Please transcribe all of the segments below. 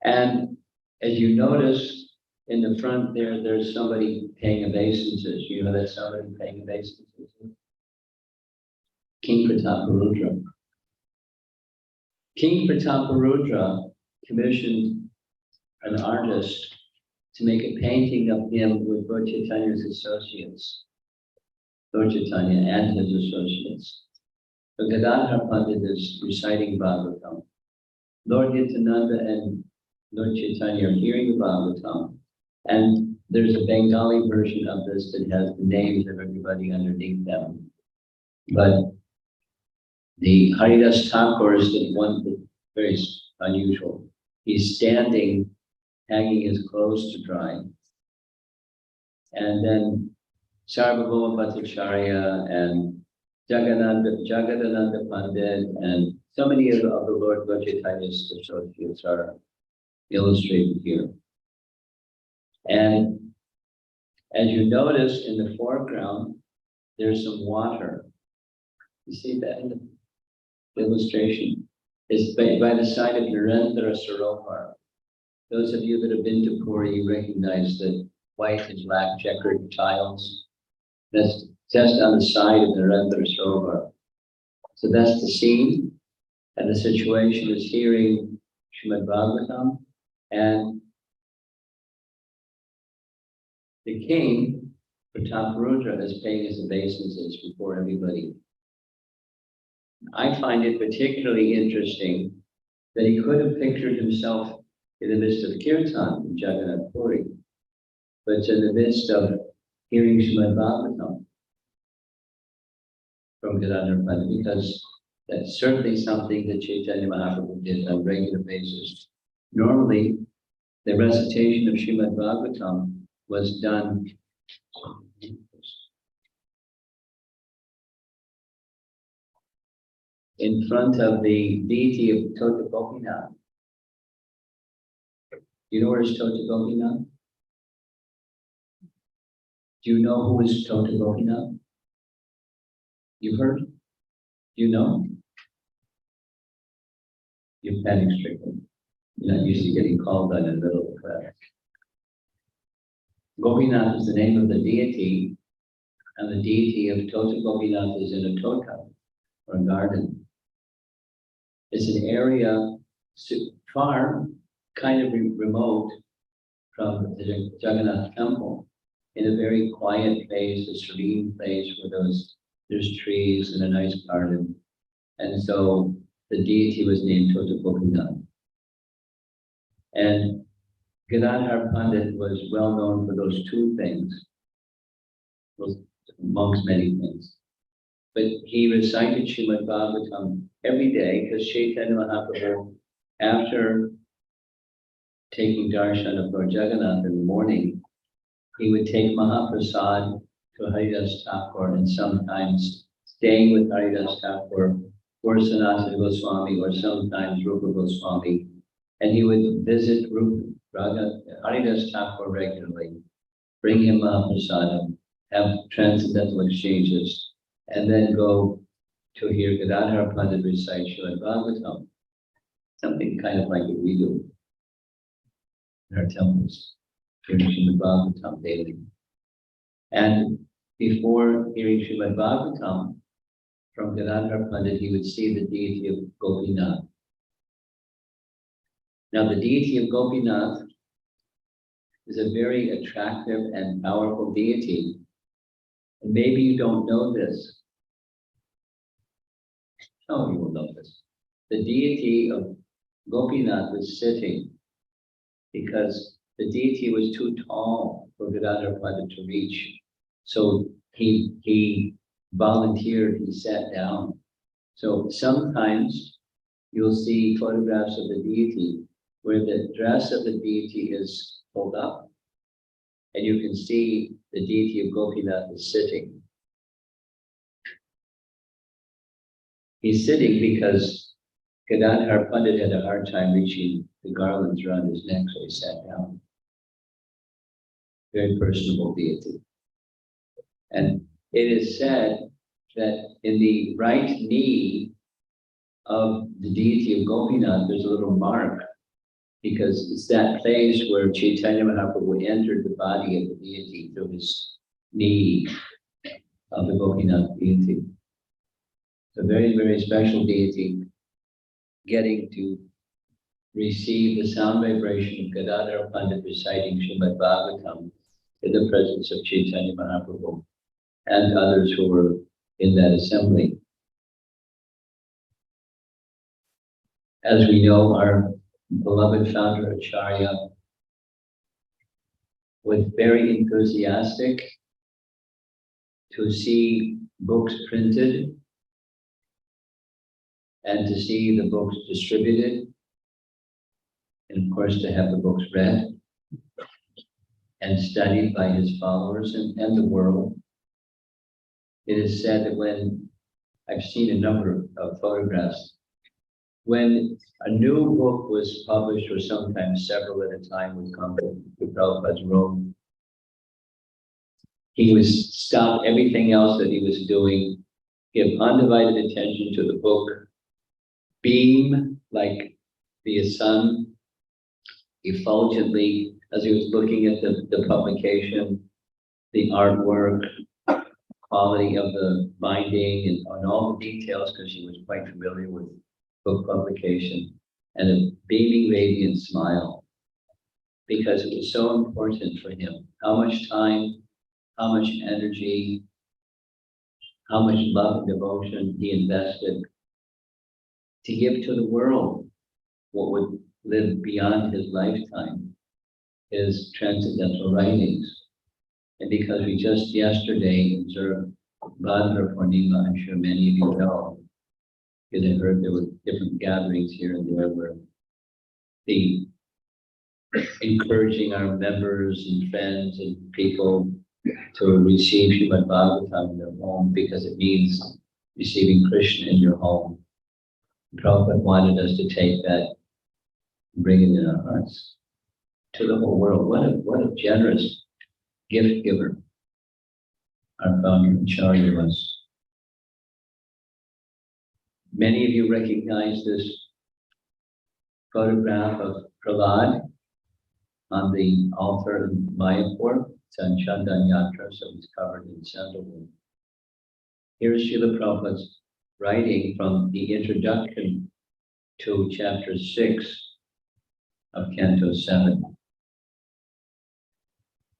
And as you notice in the front there, there's somebody paying obeisances. You know that somebody paying obeisances? King Prataparudra. King Prataparudra commissioned an artist to make a painting of him with Lord Chaitanya's associates, Lord Chaitanya and his associates. So Gadadhar Pandit is reciting Bhagavatam. Lord Nityananda and Lord Chaitanya are hearing the Bhagavatam, and there's a Bengali version of this that has the names of everybody underneath them. But the Haridas Thakur is the one that's very unusual. He's standing, hanging his clothes to dry. And then Sarvabhauma Bhattacharya and Jagadananda Pandit and so many of the Lord Chaitanya's associates are illustrated here. And as you notice in the foreground, there's some water. You see that in the illustration? It's by the side of Narendra Sarovar. Those of you that have been to Puri, you recognize the white and black checkered tiles. That's just on the side of Narendra Sarovar. So that's the scene, and the situation is hearing Srimad Bhagavatam, and the king, Prataparudra, is paying his obeisances before everybody. I find it particularly interesting that he could have pictured himself in the midst of Kirtan in Jagannath Puri, but it's in the midst of hearing Srimad Bhagavatam from Gadadhar Pandit, because that's certainly something that Chaitanya Mahaprabhu did on a regular basis. Normally, the recitation of Srimad Bhagavatam was done in front of the deity of Tota Gopinath. You know where is Tota Gopinath? Do you know who is Tota Gopinath? You heard? Do you know? You're panic stricken. You're not used to getting called on in the middle of the class. Gopinath is the name of the deity, and the deity of Tota Gopinath is in a tota, or a garden. It's an area far, kind of remote from the Jagannath temple, in a very quiet place, a serene place where there's trees and a nice garden. And so the deity was named Tota Gopinath. And Gadadhar Pandit was well known for those two things, amongst many things. But he recited Srimad Bhagavatam every day, because Chaitanya Mahaprabhu, after taking darshan of Lord Jagannath in the morning, he would take Mahaprasad to Haridas Thakur, and sometimes staying with Haridas Thakur or Sanatana Goswami, or sometimes Rupa Goswami, and he would visit Haridas Thakur regularly, bring him Mahaprasadam, have transcendental exchanges, and then go to hear Gadadhar Pandit recite Srimad Bhagavatam, something kind of like what we do in our temples, hearing Srimad Bhagavatam daily. And before hearing Srimad Bhagavatam from Gadadhar Pandit, he would see the deity of Gopinath. Now, the deity of Gopinath is a very attractive and powerful deity. And maybe you don't know this. No, you will know this. The deity of Gopinath was sitting because the deity was too tall for Gadadhar Pandit to reach. So he volunteered, he sat down. So sometimes you'll see photographs of the deity where the dress of the deity is pulled up, and you can see the deity of Gopinath is sitting. He's sitting because Gadadhar Pandit had a hard time reaching the garlands around his neck, so he sat down. Very personable deity. And it is said that in the right knee of the deity of Gopinath, there's a little mark, because it's that place where Chaitanya Mahaprabhu entered the body of the deity through his knee of the Gopinath deity. It's a very, very special deity, getting to receive the sound vibration of Gadadhar Pandit reciting Srimad Bhagavatam in the presence of Chaitanya Mahaprabhu and others who were in that assembly. As we know, our beloved founder Acharya was very enthusiastic to see books printed and to see the books distributed, and of course to have the books read and studied by his followers and the world. It is said that when, I've seen a number of photographs, when a new book was published, or sometimes several at a time would come to Prabhupada's room, he would stop everything else that he was doing, give undivided attention to the book, beam like the sun effulgently as he was looking at the publication, the artwork, quality of the binding, and all the details, because he was quite familiar with book publication, and a beaming, radiant smile, because it was so important for him. How much time, how much energy, how much love and devotion he invested to give to the world what would live beyond his lifetime, his transcendental writings. And because we just yesterday observed Bhadra Purnima, I'm sure many of you know, because I heard there were different gatherings here and there where the encouraging our members and friends and people to receive Srimad Bhagavatam in their home, because it means receiving Krishna in your home. Prabhupada wanted us to take that and bring it in our hearts to the whole world. What a generous gift giver our founder Acharya was. Many of you recognize this photograph of Prahlad on the altar in Mayapur. It's on Chandan Yatra, so it's covered in sandalwood. Here's Srila Prabhupada's writing from the introduction to chapter 6 of Canto 7.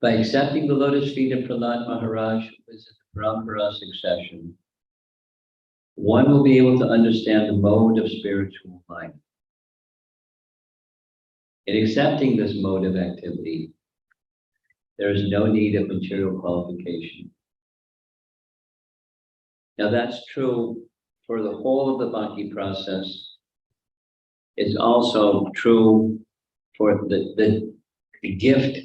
By accepting the lotus feet of Prahlad Maharaj, who is in the Parampara succession, one will be able to understand the mode of spiritual life. In accepting this mode of activity, there is no need of material qualification. Now that's true for the whole of the bhakti process. It's also true for the gift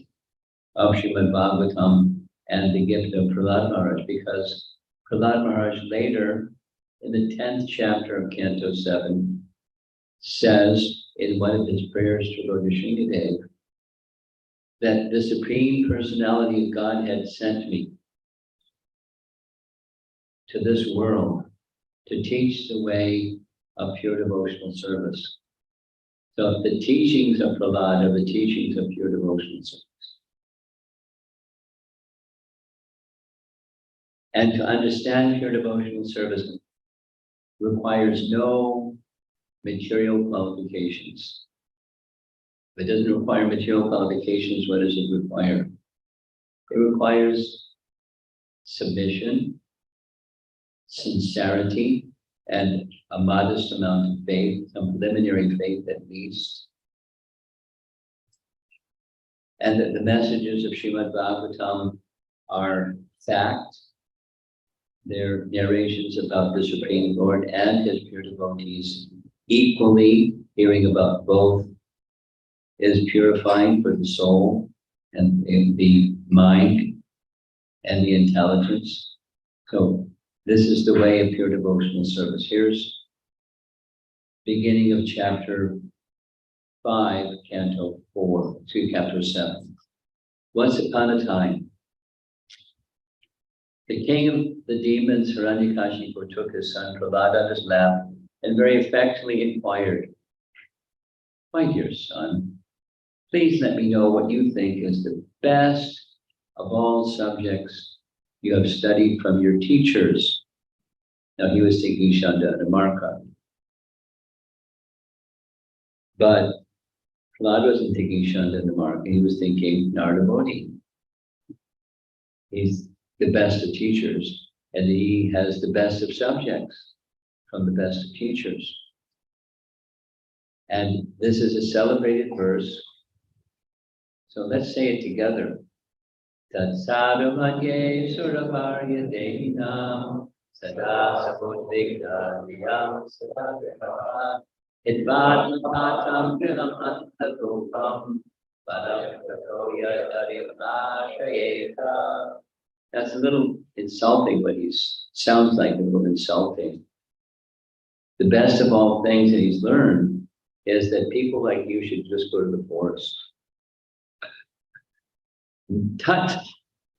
of Srimad Bhagavatam and the gift of Prahlad Maharaj, because Prahlad Maharaj later, in the 10th chapter of Canto 7, says in one of his prayers to Lord Nrsimhadev that the Supreme Personality of Godhead sent me to this world to teach the way of pure devotional service. So the teachings of Prahlad are the teachings of pure devotional service. And to understand pure devotional service requires no material qualifications. If it doesn't require material qualifications, what does it require? It requires submission, sincerity, and a modest amount of faith, some preliminary faith at least. And that the messages of Srimad Bhagavatam are fact. They're narrations about the Supreme Lord and his pure devotees. Equally, hearing about both is purifying for the soul and the mind and the intelligence. So this is the way of pure devotional service. Here's beginning of chapter 5, Canto 7. Once upon a time, the king of the demons, Hiranyakashipu, took his son Prahlad on his lap and very affectionately inquired, "My dear son, please let me know what you think is the best of all subjects you have studied from your teachers." Now he was thinking Shanda and Amarka, but Prahlad wasn't thinking Shanda and Amarka, he was thinking Narada Muni. He's the best of teachers, and he has the best of subjects from the best of teachers. And this is a celebrated verse. So let's say it together. Tat sadhamanye suravarya dehinam sada samudvigna diyam sadhava idvad matam grinam antatopam padam katoya darivashayeka. That's a little insulting, but he sounds like a little insulting. The best of all things that he's learned is that people like you should just go to the forest. Tat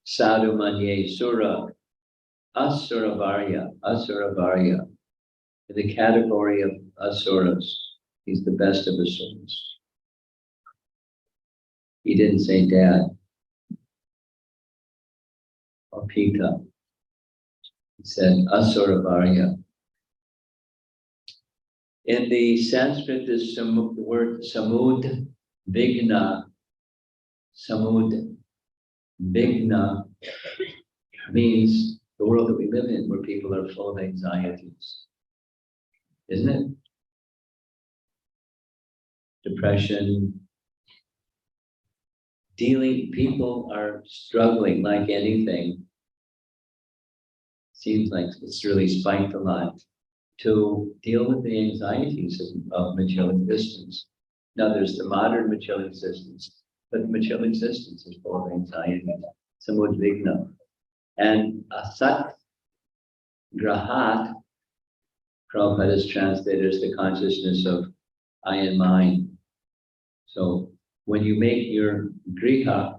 sadhu manye sura asuravarya, in the category of asuras. He's the best of asuras. He didn't say dad or Pita. He said asuravarya. In the Sanskrit, there's the word samud vigna. Samud vigna means the world that we live in, where people are full of anxieties, isn't it? Depression, people are struggling like anything. Seems like it's really spiked a lot to deal with the anxieties of material existence. Now there's the modern material existence, but the material existence is full of anxiety, samudvigna. And asat grahat, Prabhupada is translated as the consciousness of I and mine. So when you make your griha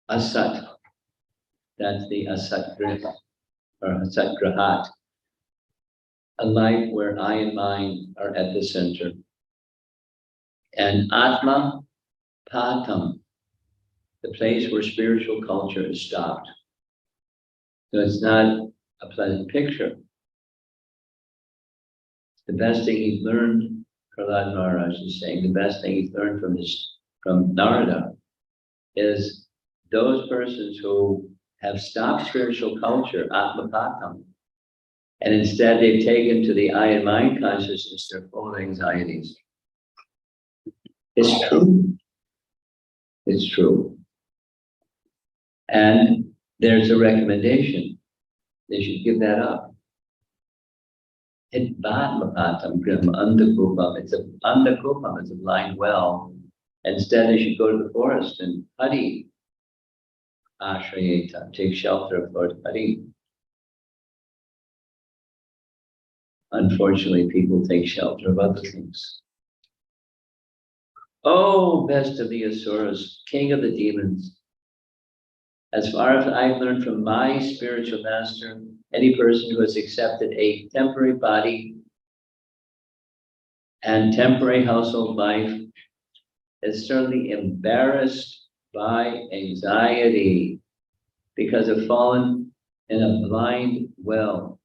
asat, that's the asat griha, or asat grahat, a life where I and mine are at the center. And Atma Patam, the place where spiritual culture is stopped. So it's not a pleasant picture. The best thing he's learned, Prahlad Maharaj is saying, the best thing he's learned from Narada is those persons who have stopped spiritual culture, Atma Patam, and instead they've taken to the I and mind consciousness, they're full of anxieties. It's true. It's true. And there's a recommendation. They should give that up. It's a blind well. Instead, they should go to the forest and Hari Ashrayeta, take shelter of Lord Hari. Unfortunately, people take shelter of other things. Oh, best of the Asuras, king of the demons. As far as I've learned from my spiritual master, any person who has accepted a temporary body and temporary household life is certainly embarrassed by anxiety because of fallen in a blind well.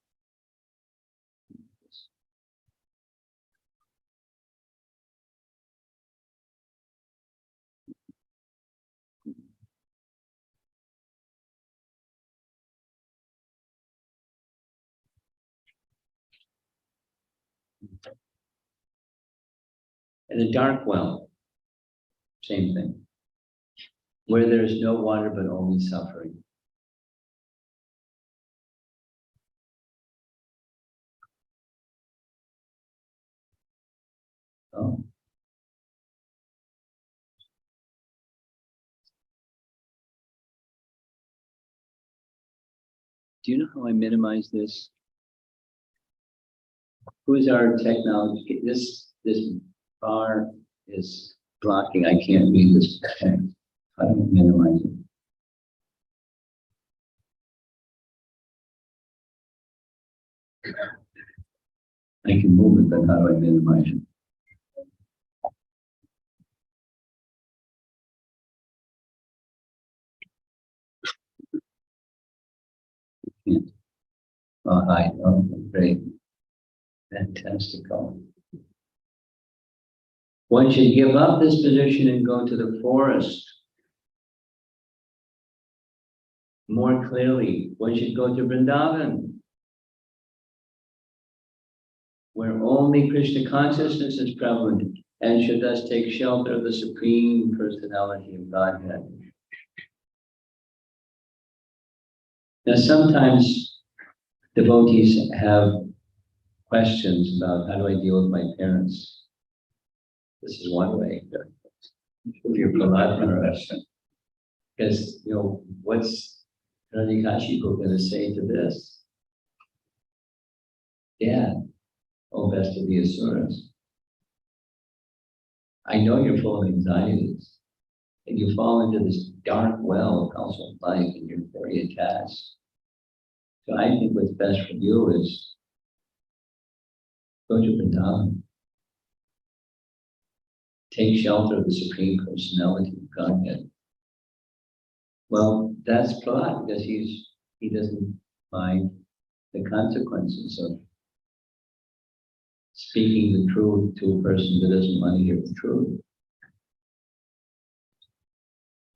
In a dark well, same thing, where there is no water but only suffering. Oh. Do you know how I minimize this? Who's our technology? This bar is blocking. I can't read this text. How do I minimize it? I can move it, but how do I minimize it? Can't. Oh, hi. Oh, great. Fantastic. One should give up this position and go to the forest. More clearly, one should go to Vrindavan, where only Krishna consciousness is prevalent, and should thus take shelter of the Supreme Personality of Godhead. Now, sometimes devotees have questions about how do I deal with my parents. This is one way. Your Prahlad Maharaja. Because, what's Radhikashipu going to say to this? Dad, oh best of the Asuras, I know you're full of anxieties, and you fall into this dark well of household life, and you're very attached. So I think what's best for you is go to Vrindavan. Take shelter of the Supreme Personality of Godhead. Well, that's Prahlad, because he doesn't mind the consequences of speaking the truth to a person that doesn't want to hear the truth.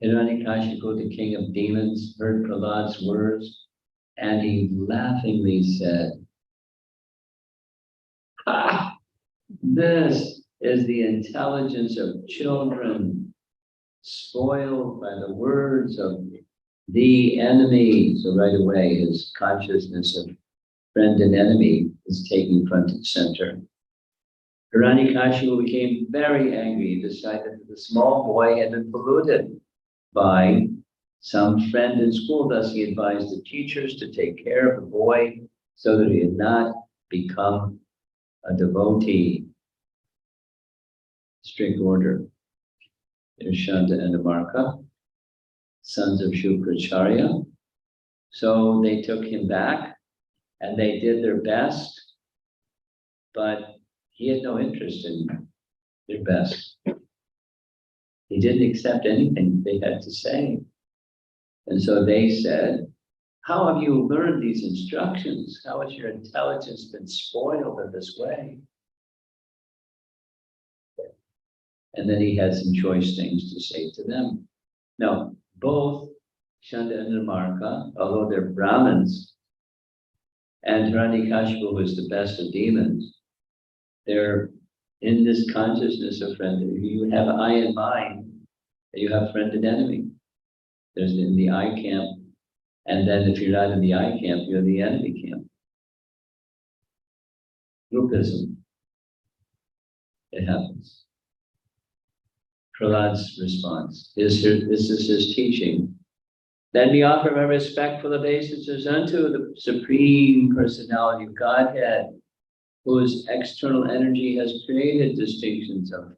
Hiranyakashipu, the king of demons, heard Prahlad's words, and he laughingly said, "Ah, this is the intelligence of children, spoiled by the words of the enemy." So right away, his consciousness of friend and enemy is taking front and center. Hiranyakashipu became very angry. He decided that the small boy had been polluted by some friend in school. Thus, he advised the teachers to take care of the boy so that he had not become a devotee. Strict order. There's Shanta and Amarka, sons of Shukracharya. So they took him back and they did their best, but he had no interest in their best. He didn't accept anything they had to say. And so they said, "How have you learned these instructions? How has your intelligence been spoiled in this way?" And then he had some choice things to say to them. Now, both Shanta and Amarka, although they're Brahmins, and Hiranyakashipu was the best of demons, they're in this consciousness of friend. You have I and mine, you have friend and enemy. There's in the I camp, and then if you're not in the I camp, you're in the enemy camp. Groupism. It happens. Prahlad's response is this is his teaching. Then we offer my respectful obeisances unto the Supreme Personality of Godhead, whose external energy has created distinctions of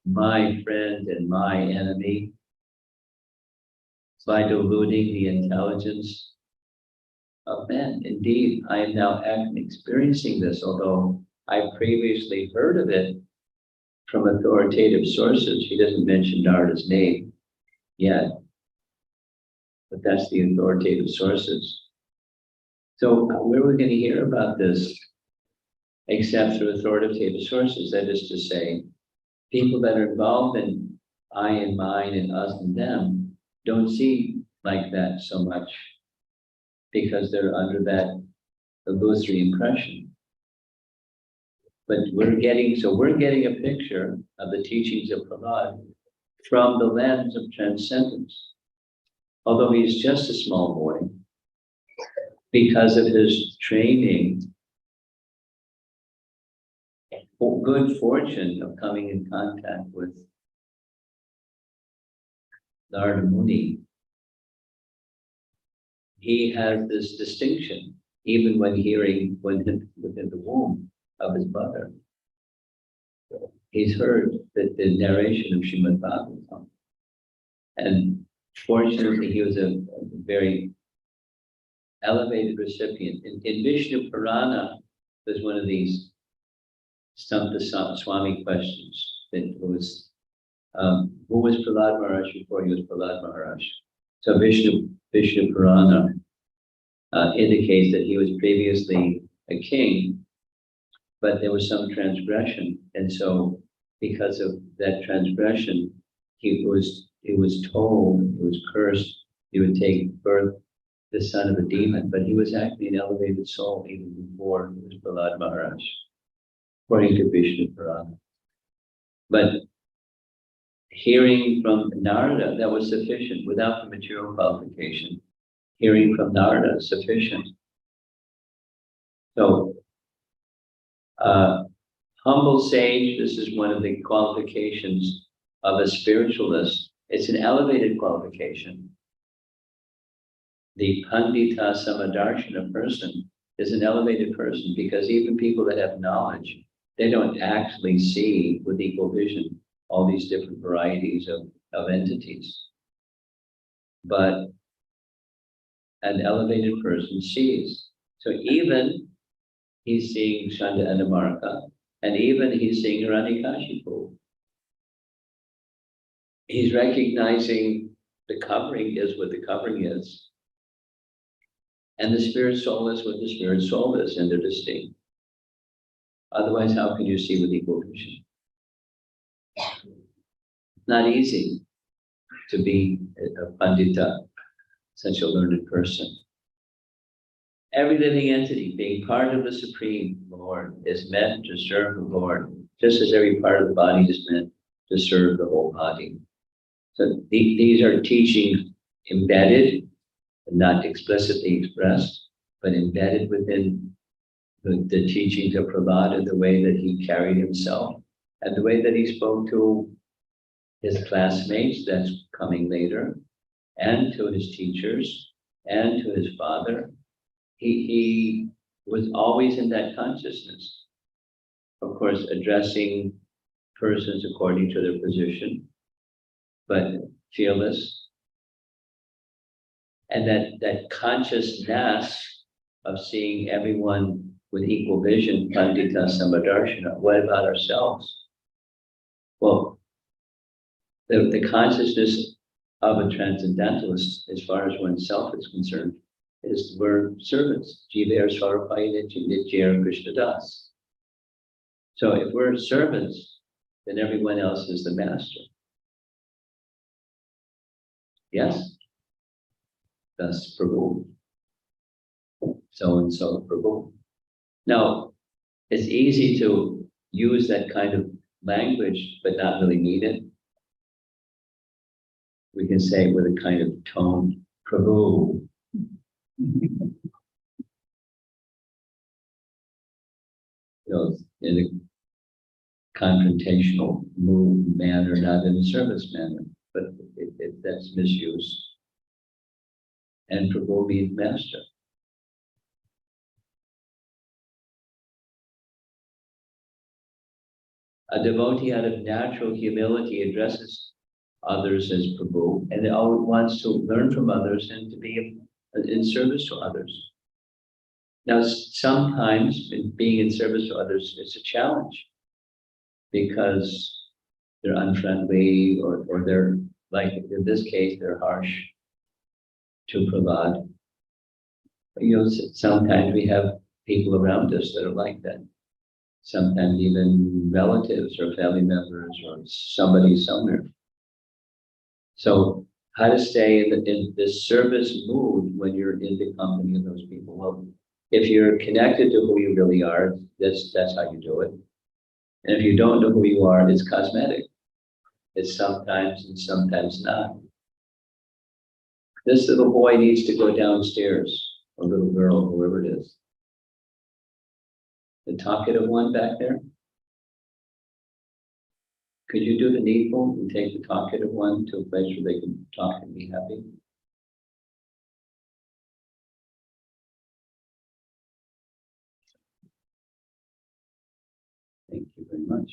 my friend and my enemy by diluting the intelligence of men. Indeed, I am now experiencing this, although I previously heard of it from authoritative sources. He doesn't mention Narada's name yet, but that's the authoritative sources. So where are we going to hear about this except through authoritative sources? That is to say, people that are involved in I and mine and us and them don't see like that so much because they're under that illusory impression. But we're getting a picture of the teachings of Prahlad from the lens of transcendence. Although he's just a small boy, because of his training, good fortune of coming in contact with Narada Muni, he has this distinction, even when hearing within the womb of his mother. He's heard the narration of Srimad Bhagavatam. And fortunately, he was a very elevated recipient. In Vishnu Purana, there's one of these stump the Swami questions. It was, who was Prahlad Maharaj before he was Prahlad Maharaj? So Vishnu Purana indicates that he was previously a king, but there was some transgression. And so because of that transgression, he was told, he was cursed, he would take birth the son of a demon, but he was actually an elevated soul even before he was Prahlad Maharaj, according to Vishnu Purana. But hearing from Narada, that was sufficient without the material qualification. Hearing from Narada is sufficient. So, humble sage, this is one of the qualifications of a spiritualist. It's an elevated qualification. The Pandita Samadarshana person is an elevated person because even people that have knowledge, they don't actually see with equal vision all these different varieties of entities. But an elevated person sees. So even he's seeing Shanda Anamarka, and even he's seeing Hiranyakashipu. He's recognizing the covering is what the covering is. And the spirit soul is what the spirit soul is, and they're distinct. Otherwise, how can you see with equal vision? Not easy to be a pandita, such a learned person. Every living entity, being part of the Supreme Lord, is meant to serve the Lord, just as every part of the body is meant to serve the whole body. So these are teachings embedded, not explicitly expressed, but embedded within the teachings of Prahlad, the way that he carried himself, and the way that he spoke to his classmates, that's coming later, and to his teachers, and to his father. He was always in that consciousness. Of course, addressing persons according to their position, but fearless. And that consciousness of seeing everyone with equal vision, Pandita Samadarshana. What about ourselves? Well, the consciousness of a transcendentalist, as far as oneself is concerned, is we're servants. Jiva Svarapaya Nitya Krishna Das. So if we're servants, then everyone else is the master. Yes? That's Prabhu. So and so Prabhu. Now, it's easy to use that kind of language, but not really mean it. We can say it with a kind of tone, Prabhu. In a confrontational mood manner, not in a service manner, but that's misuse. And Prabhu means master. A devotee out of natural humility addresses others as Prabhu, and they always wants to learn from others and to be in service to others. Now, sometimes being in service to others is a challenge because they're unfriendly or they're, like in this case, they're harsh to Prahlad. Sometimes we have people around us that are like that. Sometimes even relatives or family members or somebody somewhere. So how to stay in this service mood when you're in the company of those people? Well, if you're connected to who you really are, that's how you do it. And if you don't know who you are, it's cosmetic. It's sometimes and sometimes not. This little boy needs to go downstairs, or little girl, whoever it is. The talkative one back there? Could you do the needful and take the talkative one to a place where they can talk and be happy? Thank you very much.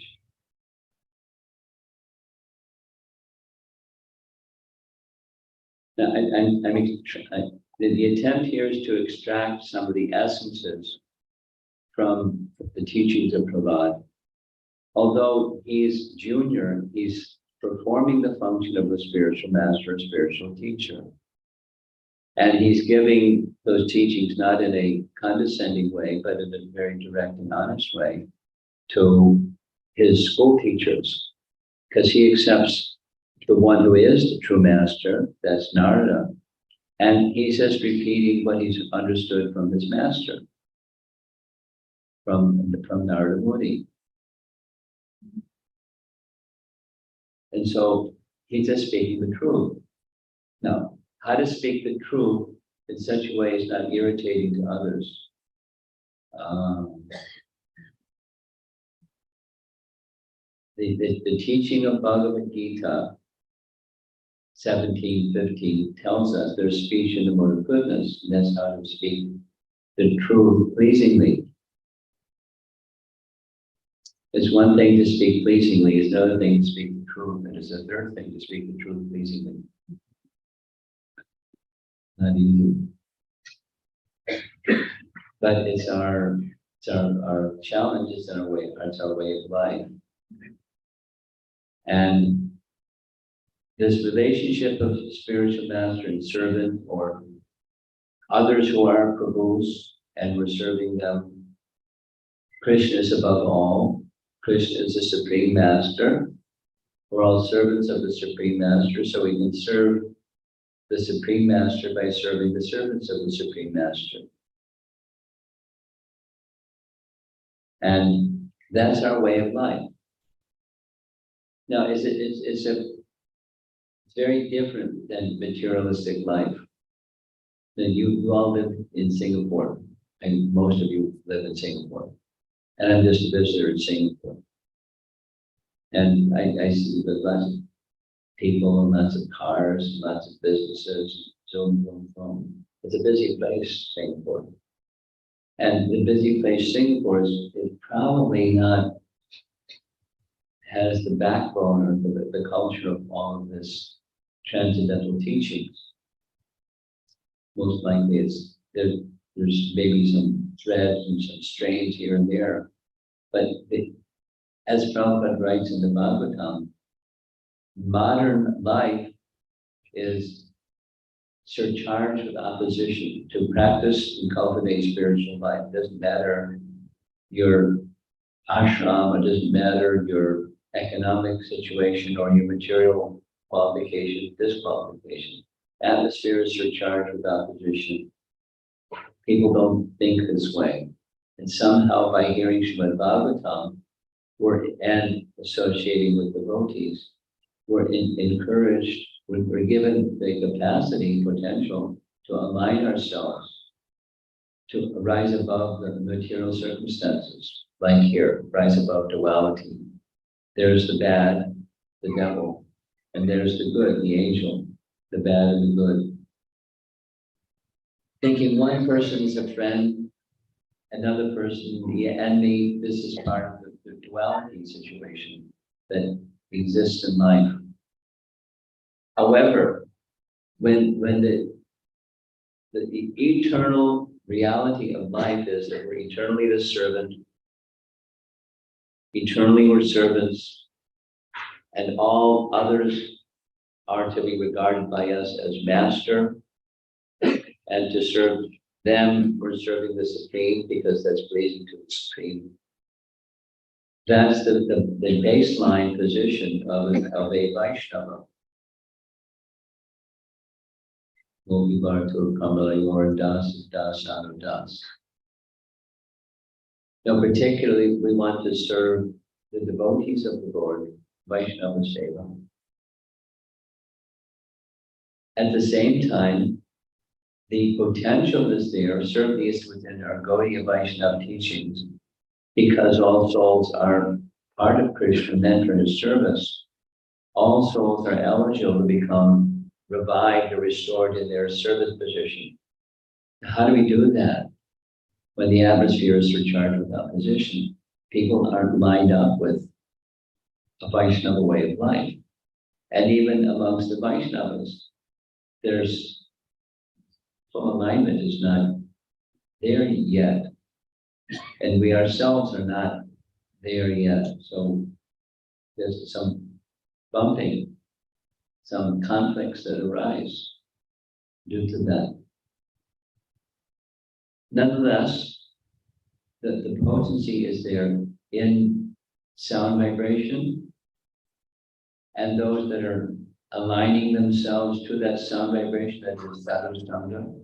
Now, the attempt here is to extract some of the essences from the teachings of Prahlad although he's junior, he's performing the function of a spiritual master, a spiritual teacher. And he's giving those teachings not in a condescending way, but in a very direct and honest way to his school teachers, because he accepts the one who is the true master, that's Narada, and he's just repeating what he's understood from his master, from Narada Muni. And so he's just speaking the truth. Now, how to speak the truth in such a way as not irritating to others. The teaching of Bhagavad Gita 17:15 tells us there's speech in the mode of goodness, and that's how to speak the truth pleasingly. It's one thing to speak pleasingly, it's another thing to speak the truth, and it's a third thing to speak the truth pleasingly. Not easy. But it's our challenge, it's our way of life. And this relationship of spiritual master and servant, or others who are Prabhus and we're serving them, Krishna is above all. Krishna is the Supreme Master. We're all servants of the Supreme Master, so we can serve the Supreme Master by serving the servants of the Supreme Master. And that's our way of life. Now, it's very different than materialistic life. Then you all live in Singapore, and most of you live in Singapore. And I'm just a visitor in Singapore. And I see there's lots of people and lots of cars, lots of businesses, zoom, zoom, zoom. It's a busy place, Singapore. And the busy place, Singapore, is probably not, has the backbone or the culture of all of this transcendental teachings. Most likely there's maybe some threads and some strains here and there. But as Prabhupada writes in the Bhagavatam, modern life is surcharged with opposition. To practice and cultivate spiritual life, it doesn't matter your ashram, it doesn't matter your economic situation or your material qualification, disqualification. Atmosphere is surcharged with opposition. People don't think this way. And somehow by hearing Srimad Bhagavatam and associating with devotees, we're encouraged, we're given the capacity, potential to align ourselves, to rise above the material circumstances, like here, rise above duality. There's the bad, the devil, and there's the good, the angel, the bad and the good. Thinking one person is a friend, another person the enemy, this is part of the duality situation that exists in life. However, when the eternal reality of life is that we're eternally the servant, eternally we're servants, and all others are to be regarded by us as master, and to serve them, we're serving the Supreme because that's pleasing to the Supreme. That's the baseline position of a Vaishnava. Gopi Bhartu Kamala Yor Das Das Anu Das. Now, particularly, we want to serve the devotees of the Lord, Vaishnava Seva. At the same time, the potential is there, certainly is within our Gaudiya Vaishnava teachings, because all souls are part of Krishna meant for his service. All souls are eligible to become revived or restored in their service position. How do we do that? When the atmosphere is surcharged with opposition, people aren't lined up with a Vaishnava way of life. And even amongst the Vaishnavas, there's full alignment is not there yet. And we ourselves are not there yet. So there's some bumping, some conflicts that arise due to that. Nonetheless, the potency is there in sound vibration, and those that are aligning themselves to that sound vibration, that is sadhu sangha.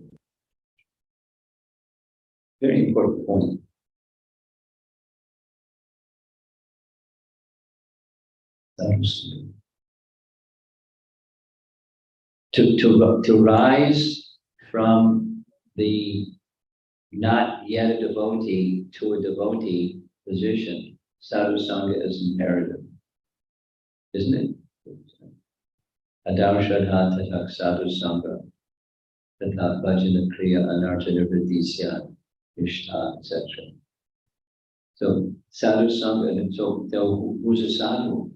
Very important point. To rise from the not yet a devotee to a devotee position, sadhu sangha is imperative, isn't it? Adarshadha tatak sadhu sangha, tatak bhajana kriya anarjana vidisya, ishta, etc. So sadhu sangha, and so who's a sadhu?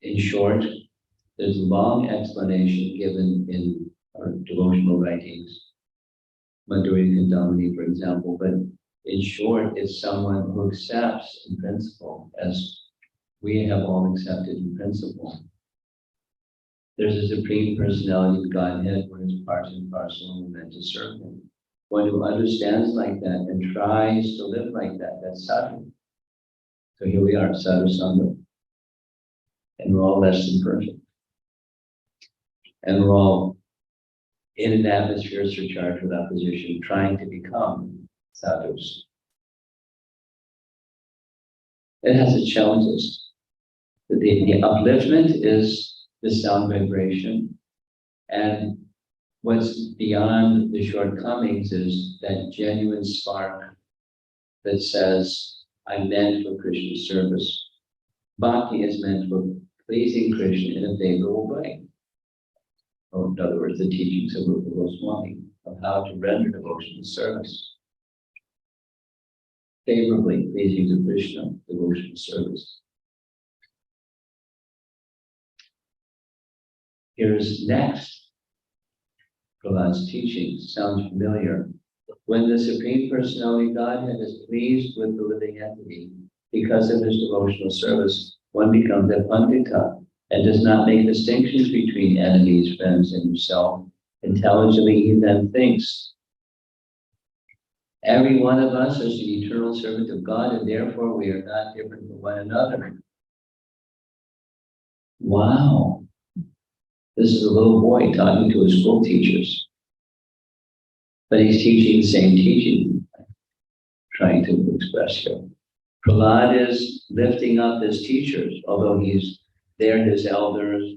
In short, there's a long explanation given in our devotional writings, Madhurya Kandamini, for example, but in short, it's someone who accepts in principle, as we have all accepted in principle. There's a Supreme Personality of Godhead where it's part and parcel and we're meant to serve Him. One who understands like that and tries to live like that, that's sadhu. So here we are, sadhu sangha. And we're all less than perfect. And we're all in an atmosphere surcharged with opposition, trying to become sadhus. It has its challenges. The upliftment is the sound vibration, and what's beyond the shortcomings is that genuine spark that says, I'm meant for Krishna service. Bhakti is meant for pleasing Krishna in a favorable way. Or in other words, the teachings of Rupa Goswami of how to render devotional service. Favorably pleasing to Krishna, devotional service. Here's next. Prahlad's teaching sounds familiar. When the Supreme Personality of Godhead is pleased with the living entity because of his devotional service, one becomes a pandita and does not make distinctions between enemies, friends, and himself. Intelligently, he then thinks, every one of us is the eternal servant of God, and therefore we are not different from one another. Wow. This is a little boy talking to his school teachers. But he's teaching the same teaching, trying to express here. Prahlad is lifting up his teachers, although they're his elders.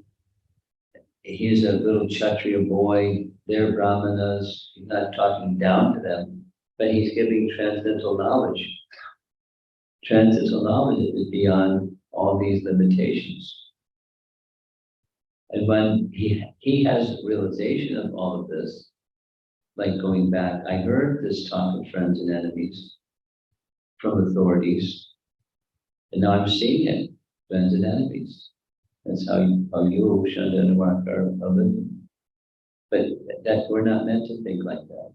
He's a little Kshatriya boy, they're Brahmanas. He's not talking down to them, but he's giving transcendental knowledge. Transcendental knowledge is beyond all these limitations. And when he has realization of all of this, like going back, I heard this talk of friends and enemies from authorities, and now I'm seeing it, friends and enemies. That's how you, Shanda and Mark are living. But that we're not meant to think like that.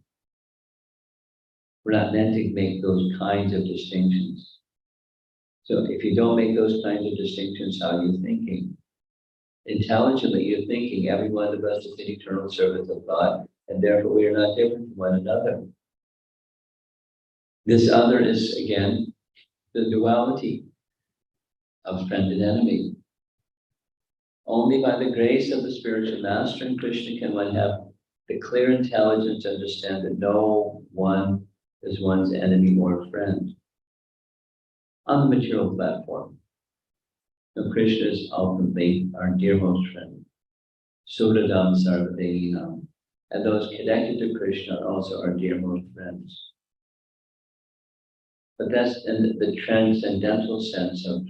We're not meant to make those kinds of distinctions. So if you don't make those kinds of distinctions, how are you thinking? Intelligently, you're thinking every one of us is an eternal servant of God, and therefore we are not different from one another. This other is, again, the duality of friend and enemy. Only by the grace of the spiritual master and Krishna can one have the clear intelligence to understand that no one is one's enemy or friend. On the material platform, now Krishna is ultimately our dearmost friend, Suradam Sarvadehinam, and those connected to Krishna are also our dearmost friends. But that's in the transcendental sense of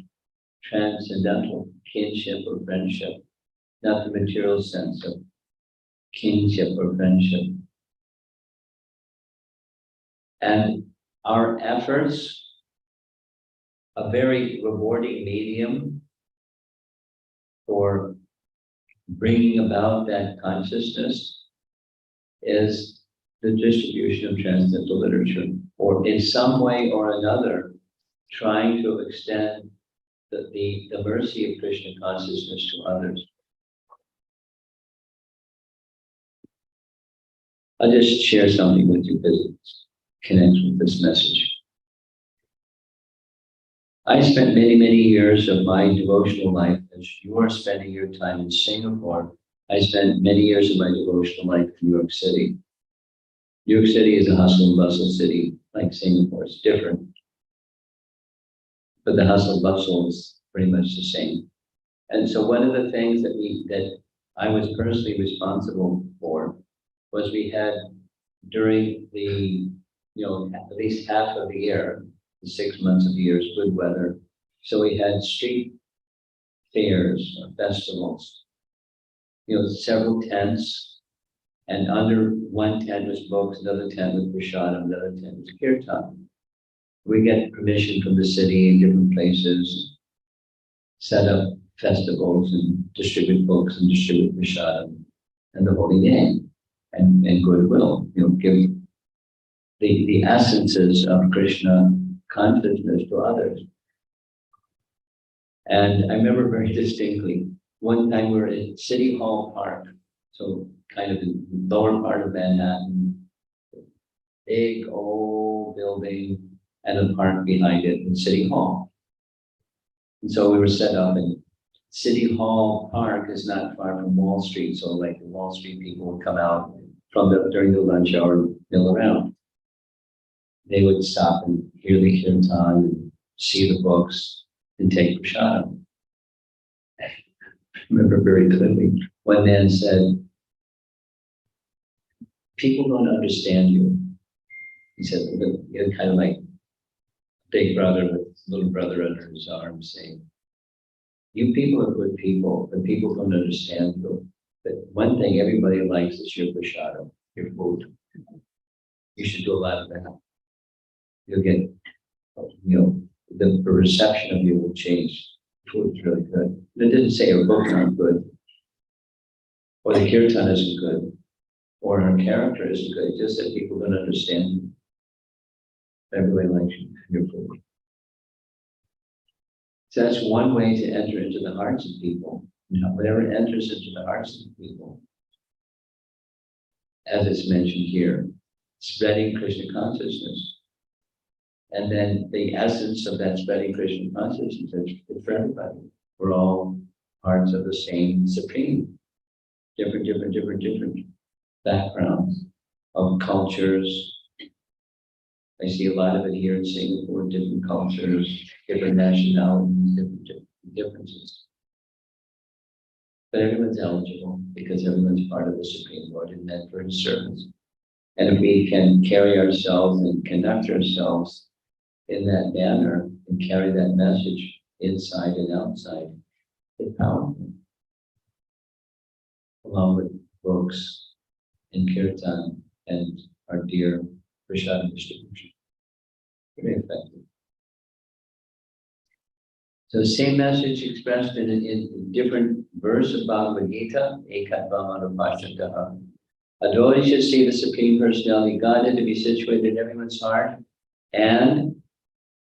transcendental kinship or friendship, not the material sense of kinship or friendship. And our efforts, a very rewarding medium for bringing about that consciousness, is the distribution of transcendental literature. or in some way or another, trying to extend the mercy of Krishna consciousness to others. I'll just share something with you because it connects with this message. I spent many, many years of my devotional life, as you are spending your time in Singapore. I spent many years of my devotional life in New York City. New York City is a hustle and bustle city, like Singapore. It's different, but the hustle and bustle is pretty much the same. And so one of the things that I was personally responsible for was we had during the, at least half of the year, the 6 months of the year is good weather. So we had street fairs or festivals, several tents, and under one tent was books, another tent was prasadam, another tent was kirtan. We get permission from the city in different places, set up festivals and distribute books and distribute prasadam and the holy name and goodwill, give the essences of Krishna consciousness to others. And I remember very distinctly, one time we were at City Hall Park, so kind of the lower part of Manhattan, big old building and a park behind it in City Hall. And so we were set up, and City Hall Park is not far from Wall Street, so like the Wall Street people would come out during the lunch hour and mill around. They would stop and hear the kirtan and see the books and take prasadam. I remember very clearly, one man said, "People don't understand you." He said, kind of like big brother with little brother under his arm saying, "You people are good people, but people don't understand you. But one thing everybody likes is your prasadam, your food. You should do a lot of that. You'll get, the perception of you will change. Food's really good." And it didn't say our books aren't good, or the kirtan isn't good, or our character isn't good. It's just that people don't understand you. Everybody likes your food. So that's one way to enter into the hearts of people. Whatever enters into the hearts of people, as it's mentioned here, spreading Krishna consciousness. And then the essence of that spreading Krishna consciousness is for everybody. We're all parts of the same Supreme. Different backgrounds of cultures. I see a lot of it here in Singapore, different cultures, different nationalities, different differences. But everyone's eligible because everyone's part of the Supreme Lord and meant for his service. And if we can carry ourselves and conduct ourselves in that manner and carry that message inside and outside, it's powerful. Along with books and kirtan and our dear prasadam distribution. Very effective. So the same message expressed in a different verse of Bhagavad Gita, Ekat Vamana. A devotee should see the Supreme Personality Godhead to be situated in everyone's heart, and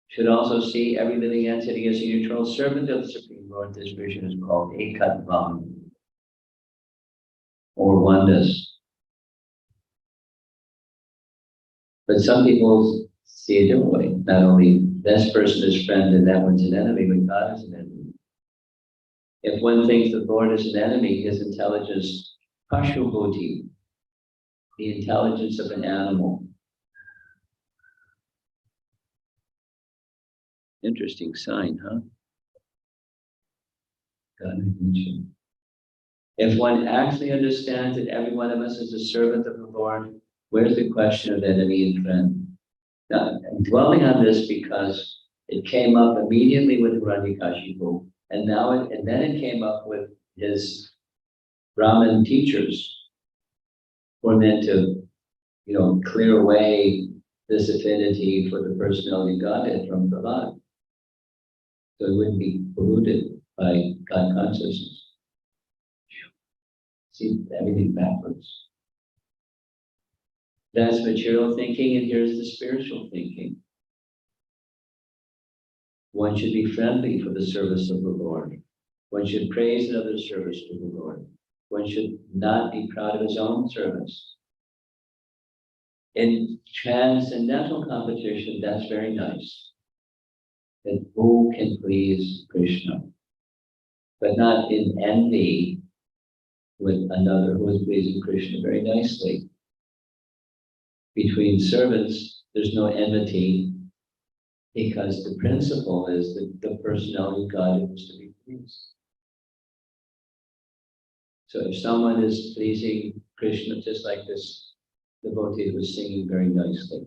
should also see every living entity as a eternal servant of the Supreme Lord. This vision is called Ekat Vam, or oneness. But some people see a different way. Not only this person is friend and that one's an enemy, but God is an enemy. If one thinks the Lord is an enemy, his intelligence, Pashu Buddhi, the intelligence of an animal. Interesting sign, huh? God, I need you. If one actually understands that every one of us is a servant of the Lord, where's the question of enemy and friend? Now, I'm dwelling on this because it came up immediately with Hiranyakashipu, and then it came up with his Brahmin teachers who are meant to, clear away this affinity for the personality of Godhead from Prahlad, so it wouldn't be polluted by God consciousness. See everything backwards. That's material thinking, and here's the spiritual thinking. One should be friendly for the service of the Lord. One should praise another's service to the Lord. One should not be proud of his own service. In transcendental competition, that's very nice. That who can please Krishna, but not in envy with another who is pleasing Krishna very nicely. Between servants, there's no enmity, because the principle is that the personality of God is to be pleased. So if someone is pleasing Krishna, just like this devotee was singing very nicely,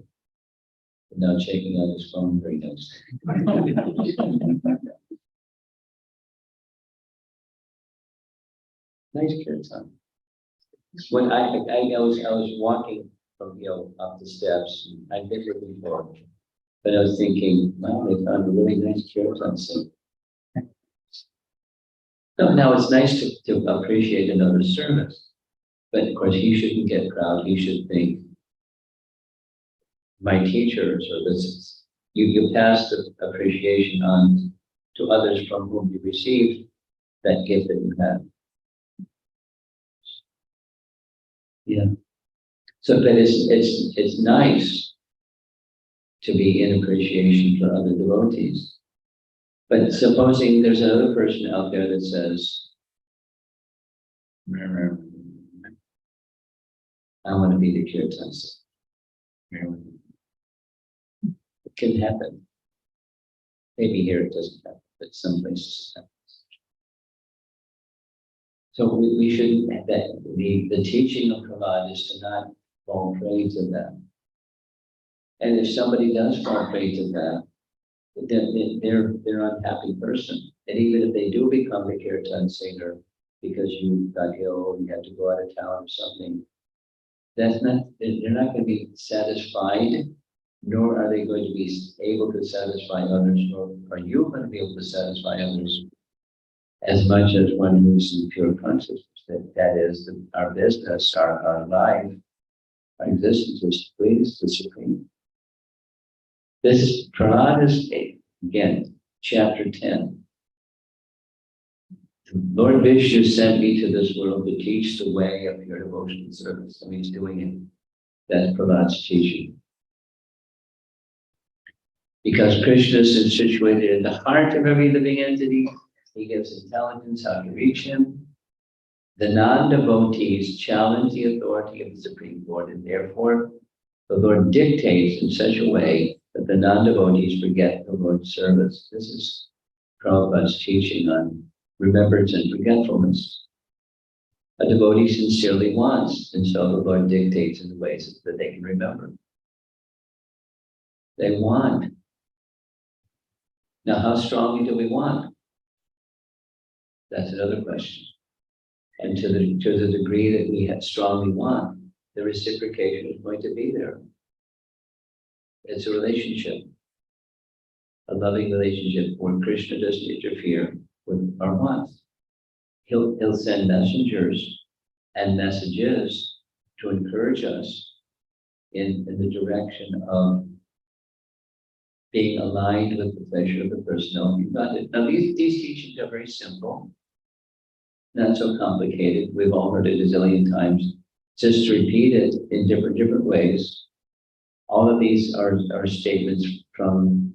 and now checking out his phone very nicely. Nice kirtan. When I was walking from up the steps, I've been here before, but I was thinking, wow, they found a really nice kirtan sing. No, now it's nice to appreciate another's service, but of course he shouldn't get proud. He should think, my teachers, or this, you pass the appreciation on to others from whom you received that gift that you have. Yeah. So, but it's nice to be in appreciation for other devotees. But supposing there's another person out there that says, I want to be the kirtan singer. It can happen. Maybe here it doesn't happen, but some places it happens. So we shouldn't, the teaching of Prahlad is to not fall prey to them. And if somebody does fall prey to that, then they're an unhappy person. And even if they do become the kirtan singer because you got ill, you had to go out of town or something, they're not going to be satisfied, nor are they going to be able to satisfy others, nor are you going to be able to satisfy others as much as one who's in pure consciousness. That is our business, our life, our existence is to please the Supreme. This is Prahlad is, again, chapter 10. Lord Vishnu sent me to this world to teach the way of pure devotional service. So he's doing it. That's Prahlad's teaching. Because Krishna is situated in the heart of every living entity, he gives intelligence how to reach him. The non-devotees challenge the authority of the Supreme Lord, and therefore the Lord dictates in such a way that the non-devotees forget the Lord's service. This is Prabhupada's teaching on remembrance and forgetfulness. A devotee sincerely wants, and so the Lord dictates in the ways that they can remember. They want. Now, how strongly do we want? That's another question. And to the degree that we strongly want, the reciprocation is going to be there. It's a relationship, a loving relationship where Krishna doesn't interfere with our wants. He'll send messengers and messages to encourage us in the direction of being aligned with the pleasure of the personality of God. Now, these teachings are very simple, not so complicated. We've all heard it a zillion times. Just to repeat it in different ways. All of these are statements from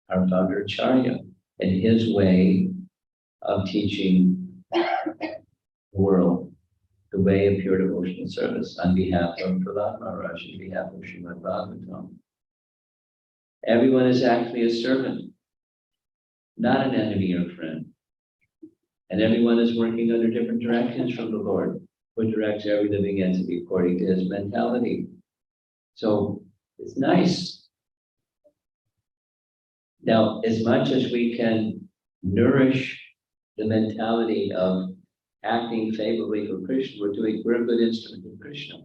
our founder Acharya and his way of teaching the world the way of pure devotional service on behalf of Prahlad Maharaja, on behalf of Srimad Bhagavatam. Everyone is actually a servant, not an enemy or friend. And everyone is working under different directions from the Lord, who directs every living entity according to his mentality. So it's nice. Now, as much as we can nourish the mentality of acting favorably for Krishna, we're a good instrument of Krishna.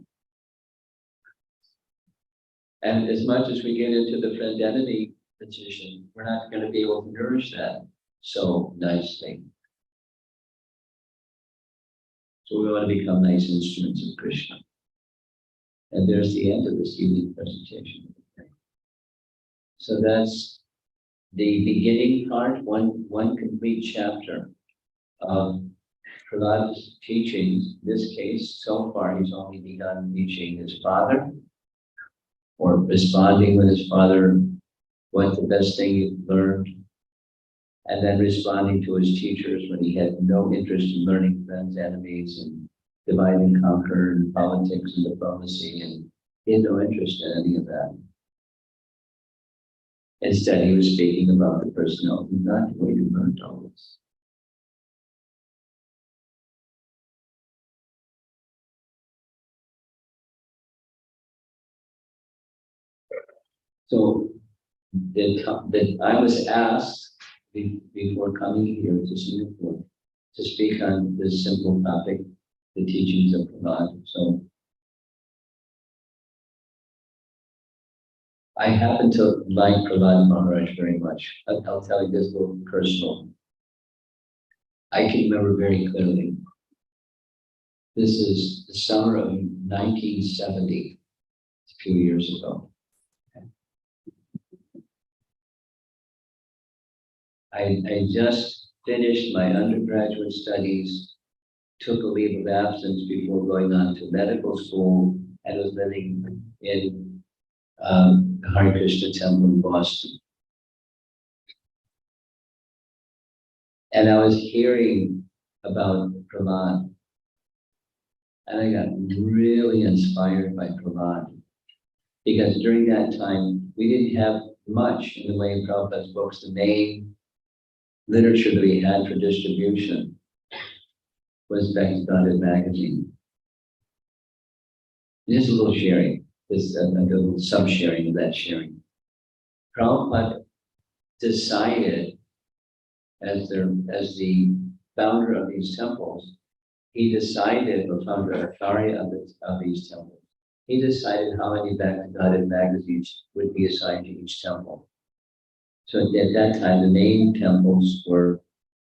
And as much as we get into the friend-enemy position, we're not going to be able to nourish that so nicely. So we want to become nice instruments of Krishna. And there's the end of this evening presentation. So that's the beginning part, one complete chapter of Prahlad's teachings. In this case, so far, he's only begun teaching his father, or responding with his father, what the best thing he learned, and then responding to his teachers when he had no interest in learning friends, enemies, and divide and conquer, and politics and diplomacy, and he had no interest in any of that. Instead, he was speaking about the personality, not the way you learned all this. So that I was asked before coming here to Singapore to speak on this simple topic, the teachings of Prahlad. So I happen to like Prahlad Maharaja very much. I'll tell you this little personal. I can remember very clearly. This is the summer of 1970, a few years ago. I just finished my undergraduate studies, took a leave of absence before going on to medical school, and was living in the Hare Krishna Temple in Boston. And I was hearing about Prahlad, and I got really inspired by Prahlad, because during that time, we didn't have much in the way of Prabhupada's books. The main literature that we had for distribution was Bhakti magazine. Just a little sharing, just a little sub-sharing of that sharing. Prabhupada decided, as the founder of these temples, he decided, the founder of these temples, he decided how many Bhakti magazines would be assigned to each temple. So at that time, the main temples were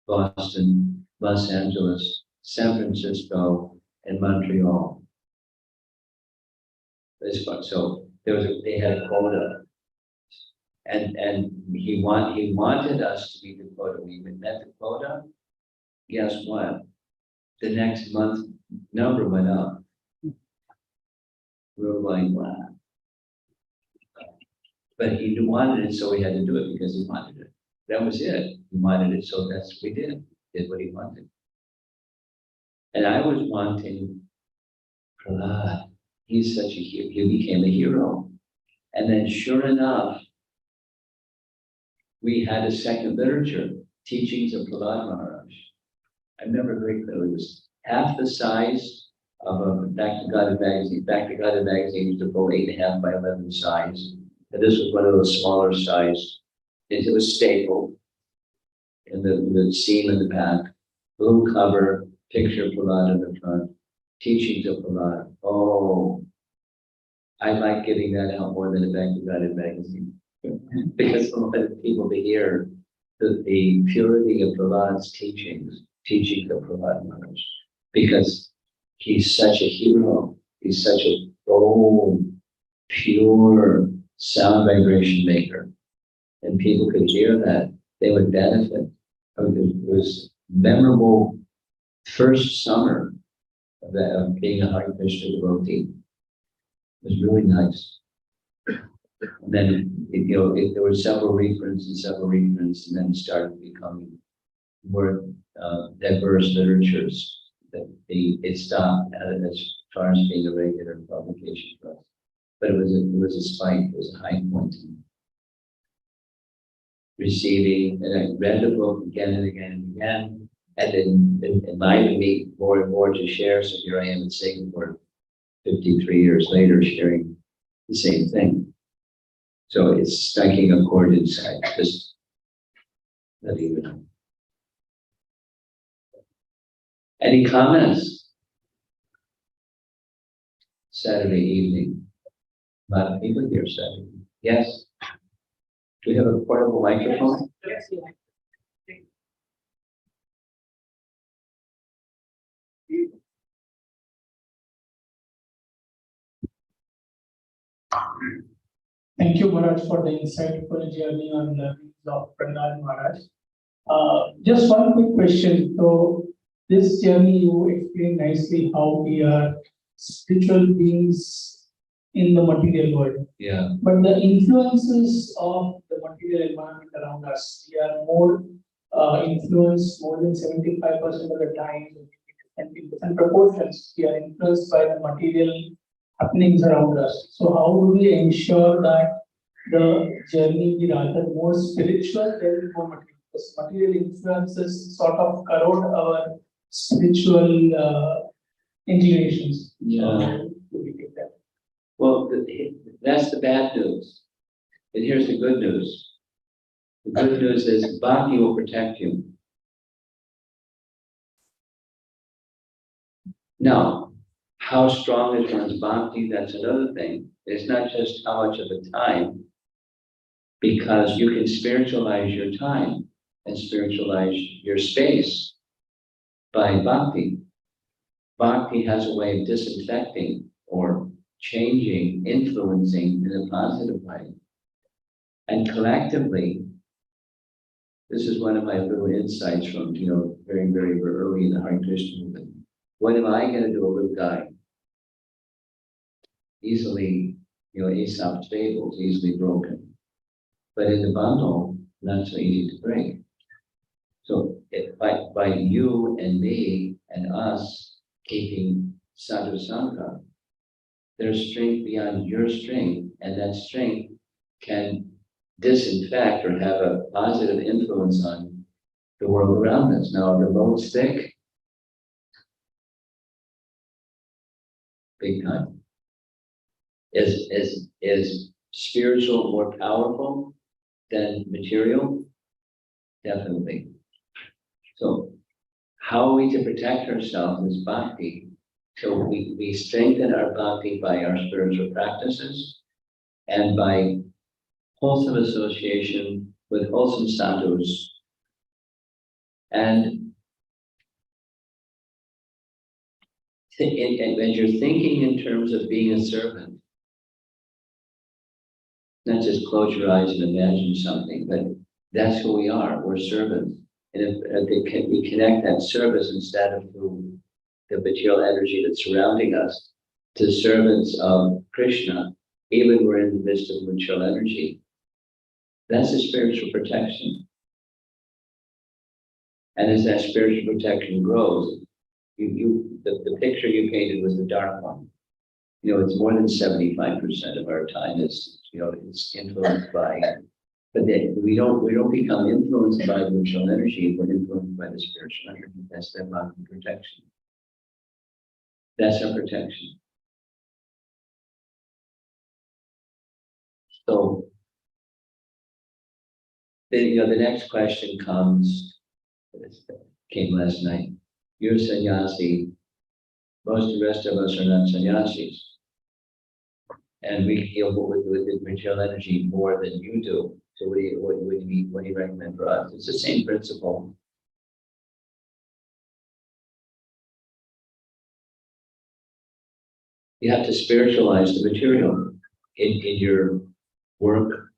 Boston, Los Angeles, San Francisco, and Montreal. So they had a quota, and he wanted us to meet the quota. We met the quota. Guess what? The next month, number went up. We were like, wow. But he wanted it, so we had to do it because he wanted it. That was it. He wanted it, so that's what we did. Did what he wanted. And I was wanting Prahlad. He's such a hero. He became a hero. And then sure enough, we had a second literature, Teachings of Prahlad Maharaj. I remember very clearly, it was half the size of a Bhakti magazine. Bhakti magazine was the full 8.5 by 11 size. And this was one of those smaller size. It was stapled in the seam in the back, little cover, picture of Prahlad in the front, teachings of Prahlad. Oh, I like giving that out more than a Bhakti magazine. Because I wanted people to hear the purity of Prahlad's teachings of Prahlad Maharaj. Because he's such a hero. He's such a bold, pure sound vibration maker. And people could hear that. They would benefit. It was memorable first summer of being a Hare Krishna devotee. It was really nice. And then, there were several reprints, and then it started becoming more diverse literatures. It stopped as far as being a regular publication for us. But it was a spike, it was a high point in receiving, and I read the book again and again and again, and then it invited me more and more to share. So here I am in Singapore, 53 years later, sharing the same thing. So it's striking a chord inside, just not even. Any comments? Saturday evening. A lot of people here Saturday. Yes? Do we have a portable microphone? Yes. Thank you, Maharaj, for the insightful journey on the views of Prahlad Maharaj. Just one quick question. So, this journey you explained nicely how we are spiritual beings in the material world. Yeah. But the influences of the material environment around us, we are more influenced more than 75% of the time, and in different proportions, we are influenced by the material happenings around us. So, how do we ensure that the journey be rather more spiritual than more material? Because material influences sort of corrode our spiritual inclinations. Yeah. So, how do we take that? Well, that's the bad news. And here's the good news. The good news is Bhakti will protect you. Now, how strong is one's Bhakti? That's another thing. It's not just how much of the time, because you can spiritualize your time and spiritualize your space by Bhakti. Bhakti has a way of disinfecting or changing, influencing in a positive way. And collectively, this is one of my little insights from, very, very early in the Hare Krishna movement. What am I going to do, a little guy? Easily, Aesop's fables, easily broken. But in the bundle, not so easy to break. So by you and me and us keeping sadhu sangha, there's strength beyond your strength, and that strength can disinfect or have a positive influence on the world around us. Now, if the load's thick, big time. Is spiritual more powerful than material? Definitely. So how are we to protect ourselves is bhakti. So we strengthen our bhakti by our spiritual practices and by wholesome association with wholesome sadhus. And when you're thinking in terms of being a servant, not just close your eyes and imagine something, but that's who we are. We're servants. And if we connect that service instead of through the material energy that's surrounding us to servants of Krishna, even we're in the midst of material energy, that's a spiritual protection. And as that spiritual protection grows, the picture you painted was the dark one. It's more than 75% of our time is, it's influenced by, but then we don't become influenced by the material energy, we're influenced by the spiritual energy. That's that bhakti protection. That's our protection. So, the next question came last night. You're a sannyasi. Most of the rest of us are not sannyasis. And we deal with the material energy more than you do. So what do you recommend for us? It's the same principle. You have to spiritualize the material in your work,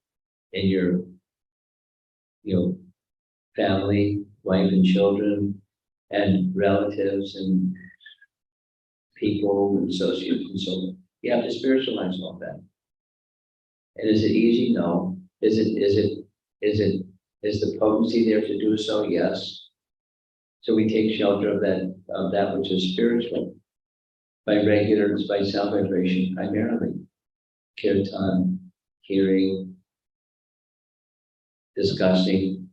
in your family, wife and children, and relatives and people and associates and so on. You have to spiritualize all that. And is it easy? No. Is the potency there to do so? Yes. So we take shelter of that which is spiritual by sound vibration primarily. Kirtan, hearing, discussing,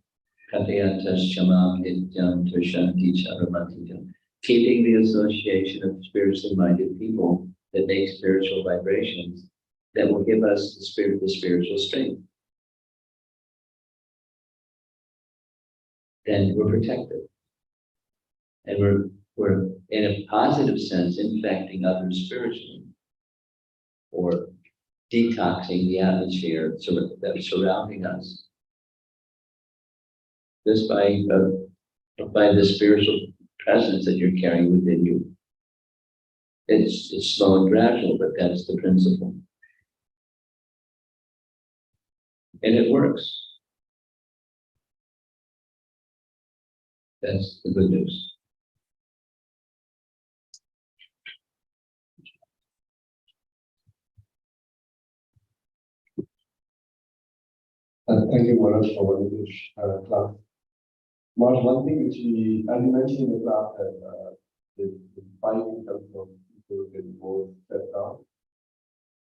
kathayatas shamam nityam tushanti charamatijam. Keeping the association of spiritually minded people that make spiritual vibrations that will give us the spiritual strength. Then we're protected. And we're in a positive sense infecting others spiritually or detoxing the atmosphere that's surrounding us. Just by the spiritual presence that you're carrying within you. It's slow and gradual, but that's the principle. And it works. That's the good news. Thank you, Maharaj, for running this class. Maharaj, one thing which as you mentioned in the class, that the fight in terms of people getting more stepped down.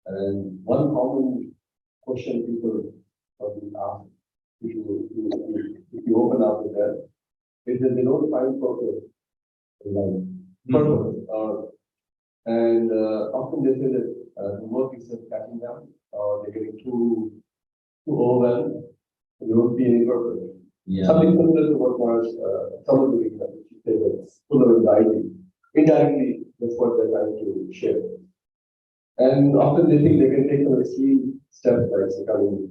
And one common question people probably ask, if you open up with that, is that they don't find purpose in life. Purpose. And often they say that the work is just catching them, or they're getting too overwhelmed. You don't see any purpose. Yeah. Something similar to what was someone doing that, which says that it's full of anxiety. Indirectly, that's what they're trying to share. And often they think they can take some extreme steps, like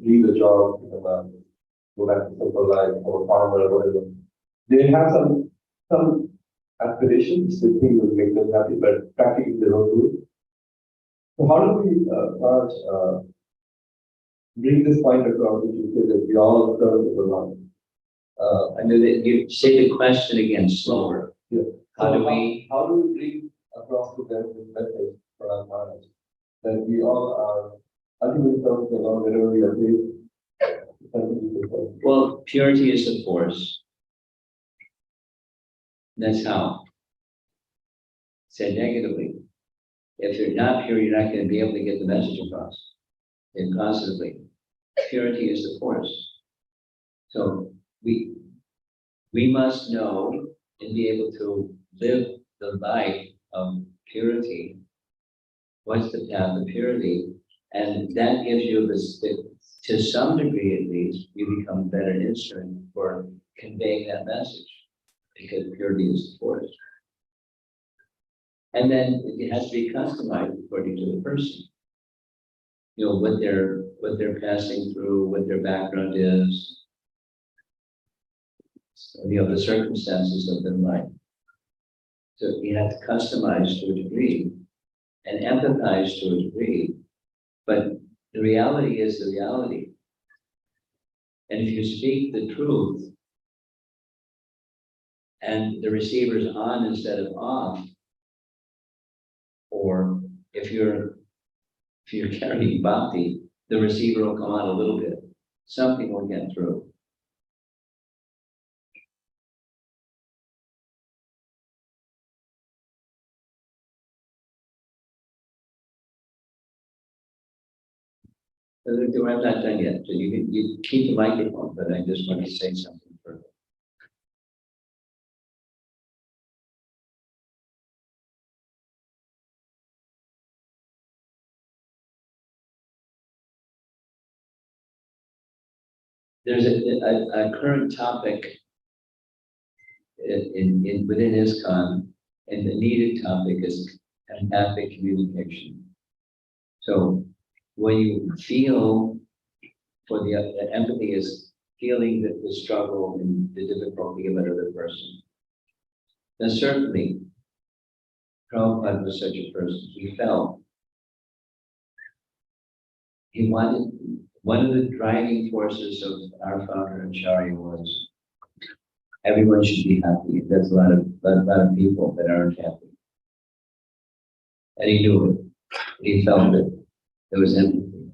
leave the job, go back to simple life, or a farmer or whatever. They have some aspirations they think will make them happy, but practically they don't do it. So how do we bring this point across, which you say that we all serve the Lord? I know that you say the question again slower. Yeah. How So do we? How do we bring across to them this message for our Maharaj that we all are ultimately serving the Lord wherever we are placed? Well, purity is the force. That's how. Said negatively. If you're not pure, you're not going to be able to get the message across. And positively. Purity is the force. So we must know and be able to live the life of purity. What's the path of purity? And that gives you this, to some degree at least, you become a better instrument for conveying that message, because purity is the force. And then it has to be customized according to the person. You know, what they're passing through, what their background is, you know, the circumstances of their life. So you have to customize to a degree and empathize to a degree, but the reality is the reality. And if you speak the truth and the receiver's on instead of off, or if you're carrying bhakti, the receiver will come on a little bit. Something will get through. I'm not done yet. So you keep the microphone, but I just want to say something further. There's a current topic within ISKCON, and the needed topic is empathic communication. So when you feel for the empathy is feeling that the struggle and the difficulty of another person. Then certainly, Prabhupada was such a person. He felt he wanted, one of the driving forces of our founder Acharya was everyone should be happy. There's a lot of people that aren't happy. And he knew it. He felt it. There was empathy.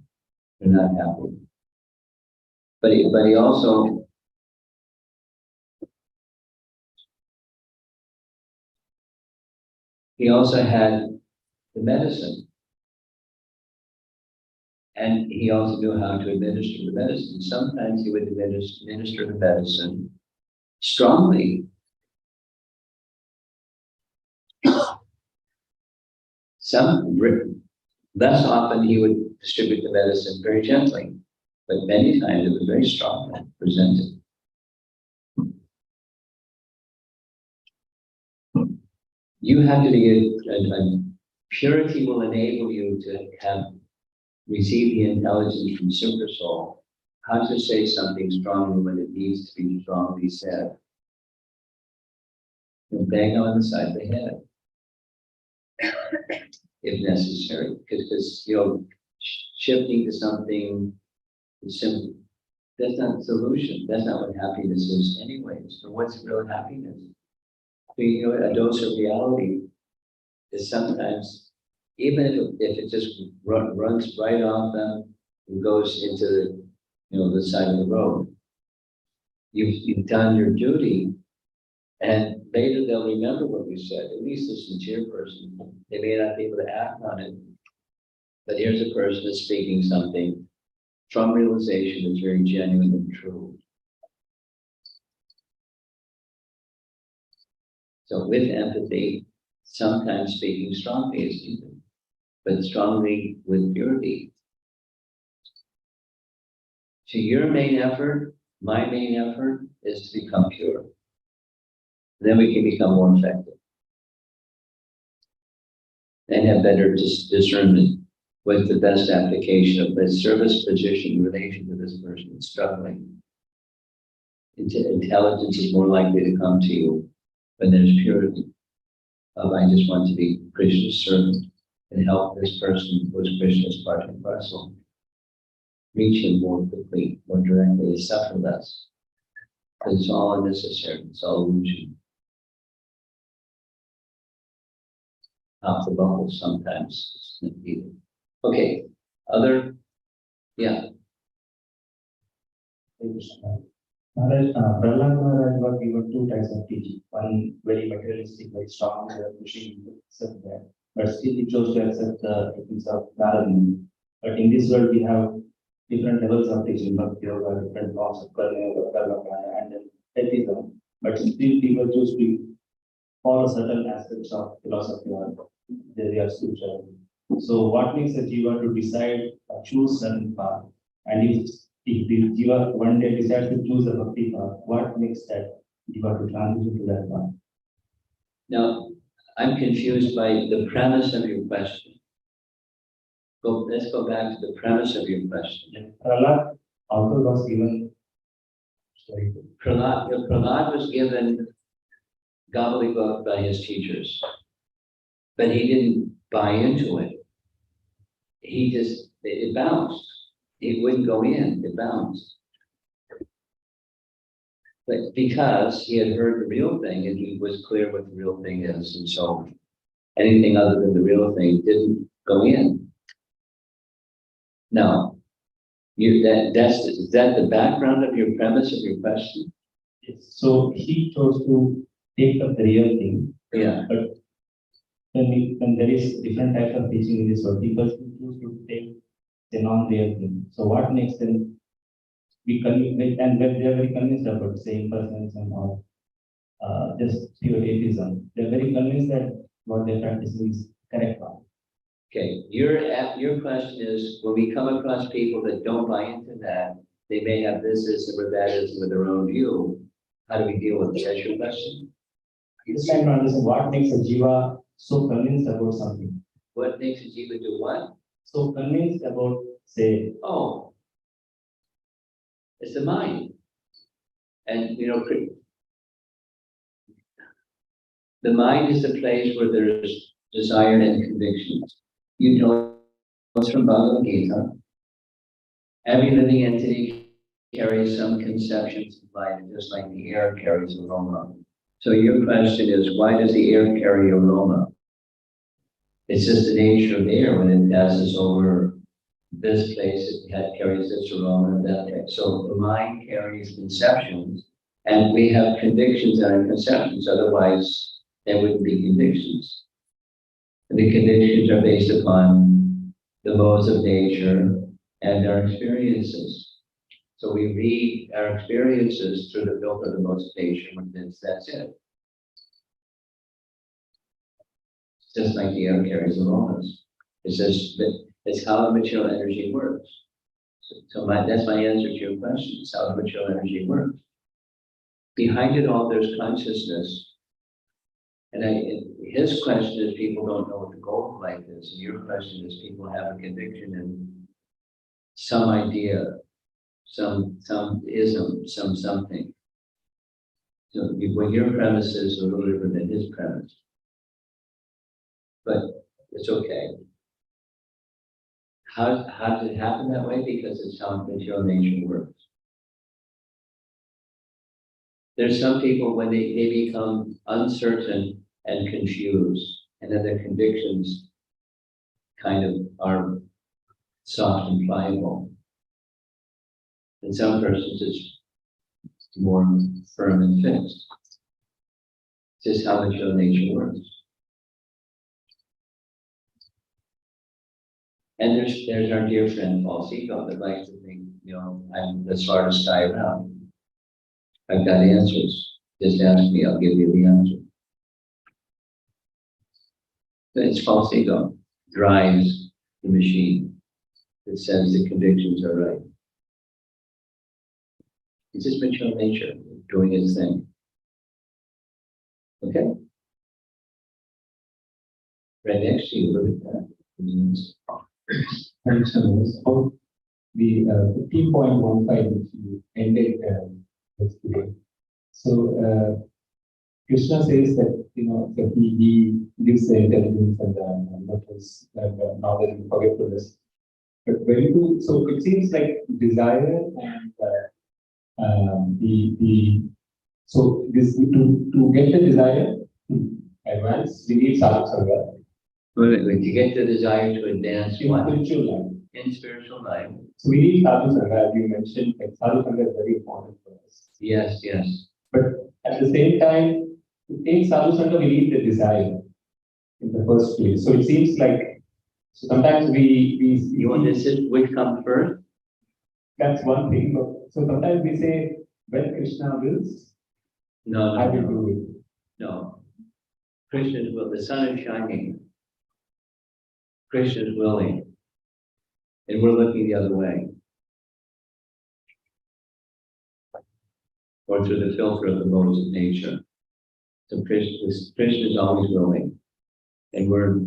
They're not happy. But he also had the medicine. And he also knew how to administer the medicine. Sometimes he would administer the medicine strongly. Less often he would distribute the medicine very gently, but many times it was very strongly presented. You have to be purity will enable you to receive the intelligence from Super Soul, how to say something strongly when it needs to be strongly said. You bang on the side of the head, if necessary, because shifting to something simple. That's not the solution. That's not what happiness is anyways. So what's real happiness? You know, a dose of reality is sometimes, even if it just runs right off them and goes into the, you know, the side of the road. You've done your duty, and later they'll remember what you said, at least a sincere person. They may not be able to act on it, but here's a person that's speaking something from realization that's very genuine and true. So with empathy, sometimes speaking strongly is needed, but strongly with purity. So your main effort, my main effort, is to become pure. Then we can become more effective. And have better discernment. What's the best application of the service position in relation to this person that's struggling? Intelligence is more likely to come to you when there's purity. I just want to be Krishna's servant and help this person who's Krishna's part and parcel. Reach him more quickly, more directly, suffer less. Because it's all unnecessary, it's all illusion. Pop the bubble sometimes, it's needed. Okay, other, yeah. Maharaj, Prahlad Maharaja was given two types of teaching. One very materialistic, very strong, pushing to accept that. But still he chose to accept the teachings of Narayana. But in this world we have different levels of teaching, Bhakti Yoga, different forms of Karma Yoga, Karma Yoga, and then atheism. But still people choose to follow certain aspects of philosophy or their spirituality. So what makes a jiva to decide or choose certain path? And if the jiva one day decides to choose a bhakti path, what makes that jiva to transition to that path? Now, I'm confused by the premise of your question. Let's go back to the premise of your question. Prahlad also was given. Sorry. Prahlad was given gobbledygook by his teachers, but he didn't buy into it. He just, it bounced. It wouldn't go in, it bounced. But because he had heard the real thing and he was clear what the real thing is, and so anything other than the real thing didn't go in. Now, is that the background of your premise of your question? Yes. So he chose to take up the real thing. Yeah. But when there is different types of teaching in this world, people choose to take the non-real thing. So what makes them be convinced, and when they are very convinced about, say, impersonalism or just pure atheism, they're very convinced that what they're practicing is correct one. Okay, your question is, when we come across people that don't buy into that, they may have this or that is with their own view. How do we deal with it? That's your question? Just trying to understand what makes a jiva so convinced about something. What makes a jiva do what? So convinced about, say, Oh, it's the mind. And, you know, the mind is the place where there's desire and convictions. You know, it's from Bhagavad Gita. Every living entity carries some conceptions of life, just like the air carries aroma. So your question is, why does the air carry aroma? It's just the nature of the air. When it passes over this place, it carries this aroma and that place. So the mind carries conceptions, and we have convictions and conceptions. Otherwise, there wouldn't be convictions. And the convictions are based upon the laws of nature and our experiences. So we read our experiences through the filter of the laws of nature, and that's it. Just like the air carries aromas. It's just that it's how the material energy works. So that's my answer to your question. It's how the material energy works. Behind it all, there's consciousness. And his question is, people don't know what the goal of life is. And your question is, people have a conviction in some idea, some ism, something. So when your premise is a little different than his premise. But it's okay. How does it happen that way? Because it's how material nature works. There's some people when they become uncertain and confused, and then their convictions kind of are soft and pliable. And some persons it's more firm and fixed. It's just how the show nature works. And there's our dear friend false ego that likes to think, I'm the smartest guy around. I've got answers. Just ask me, I'll give you the answer. But it's false ego drives the machine that says the convictions are right. It's just mature nature doing its thing. Okay? Right next to you, look at that. Thanks, so the 15.15 which you ended with today. So Krishna says that that he gives the intelligence and the notice and knowledge and forgetfulness. But very good. So it seems like desire and so this to get the desire to advance, we need sadhusanga. To get the desire to advance In spiritual life. In spiritual life. So we need sadhusanga, as you mentioned, like sadhusanga is very important for us. Yes, yes. But at the same time, to take sadhusanga, we need the desire in the first place. So it seems like sometimes we You want to sit which comes first? that's one thing. But so sometimes we say, when Krishna wills, No, I no, will no. do it. No. Krishna's will, the sun is shining. Krishna's willing. And we're looking the other way. Or through the filter of the modes of nature. So Krishna is always willing. And we're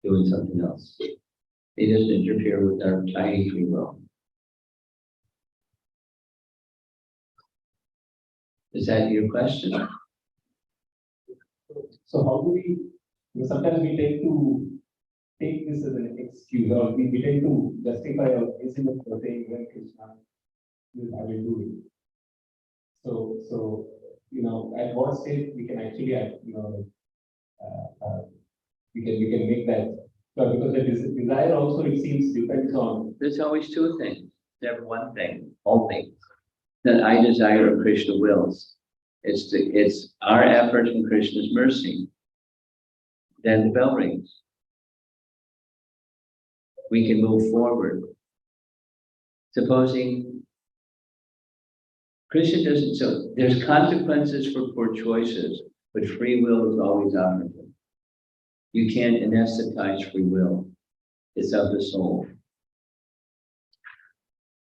doing something else. He doesn't interfere with our tiny free will. Is that your question? So how do we, sometimes we tend to take this as an excuse, or we tend to justify our laziness for saying, when Krishna will, I will do it. So at what stage we can actually, we can make that. So because the desire also, it seems, depends on. There's always two things, never one thing, only. That I desire or Krishna wills. It's our effort and Krishna's mercy. Then the bell rings. We can move forward. Supposing Krishna doesn't, so there's consequences for poor choices, but free will is always operative. You can't anesthetize free will. It's of the soul.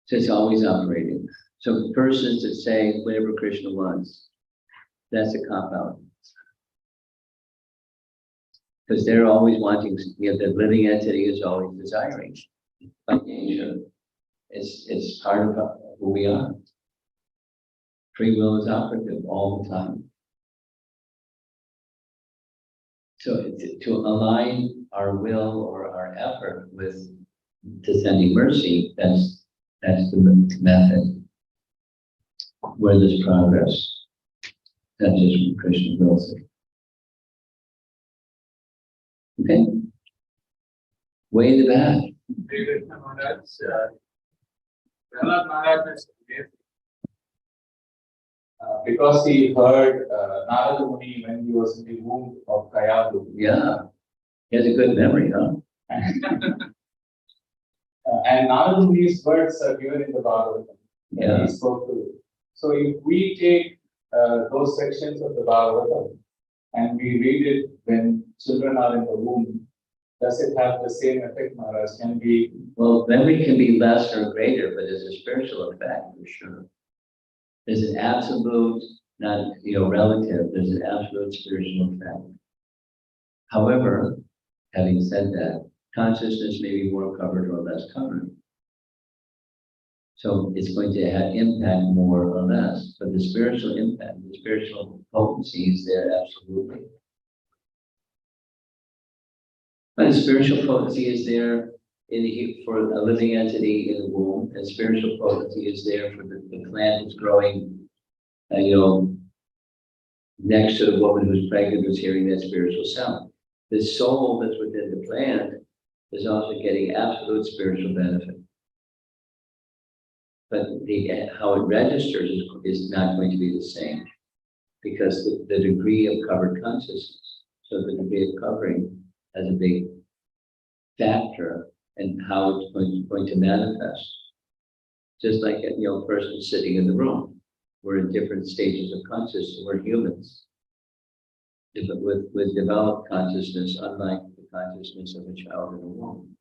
So it's always operating. So persons that say whatever Krishna wants, that's a cop-out. Because they're always wanting, the living entity is always desiring. By nature, it's part of who we are. Free will is operative all the time. So to align our will or our effort with descending mercy, that's the method where there's progress. That's just what Krishna wills it. Okay? Way in the back. Prahlad Maharaja is amazing. Because he heard Narada Muni when he was in the womb of Kayadu. Yeah. He has a good memory, huh? And Narada Muni's words are given in the Bhagavatam. Yeah. He spoke to it. So if we take those sections of the Bhagavatam and we read it when children are in the womb, does it have the same effect, Maharaj? Can we? Well, memory can be less or greater, but there's a spiritual effect for sure. There's an absolute, not relative, there's an absolute spiritual effect. However, having said that, consciousness may be more covered or less covered. So it's going to have impact more or less, but the spiritual impact, the spiritual potency is there absolutely. But the spiritual potency is there for a living entity in the womb, and spiritual potency is there for the plant that's growing next to the woman who's pregnant who's hearing that spiritual sound. The soul that's within the plant is also getting absolute spiritual benefit. But how it registers is not going to be the same, because the degree of covered consciousness, so the degree of covering has a big factor in how it's going to manifest. Just like a person sitting in the room. We're in different stages of consciousness. We're humans. With developed consciousness, unlike the consciousness of a child in a womb.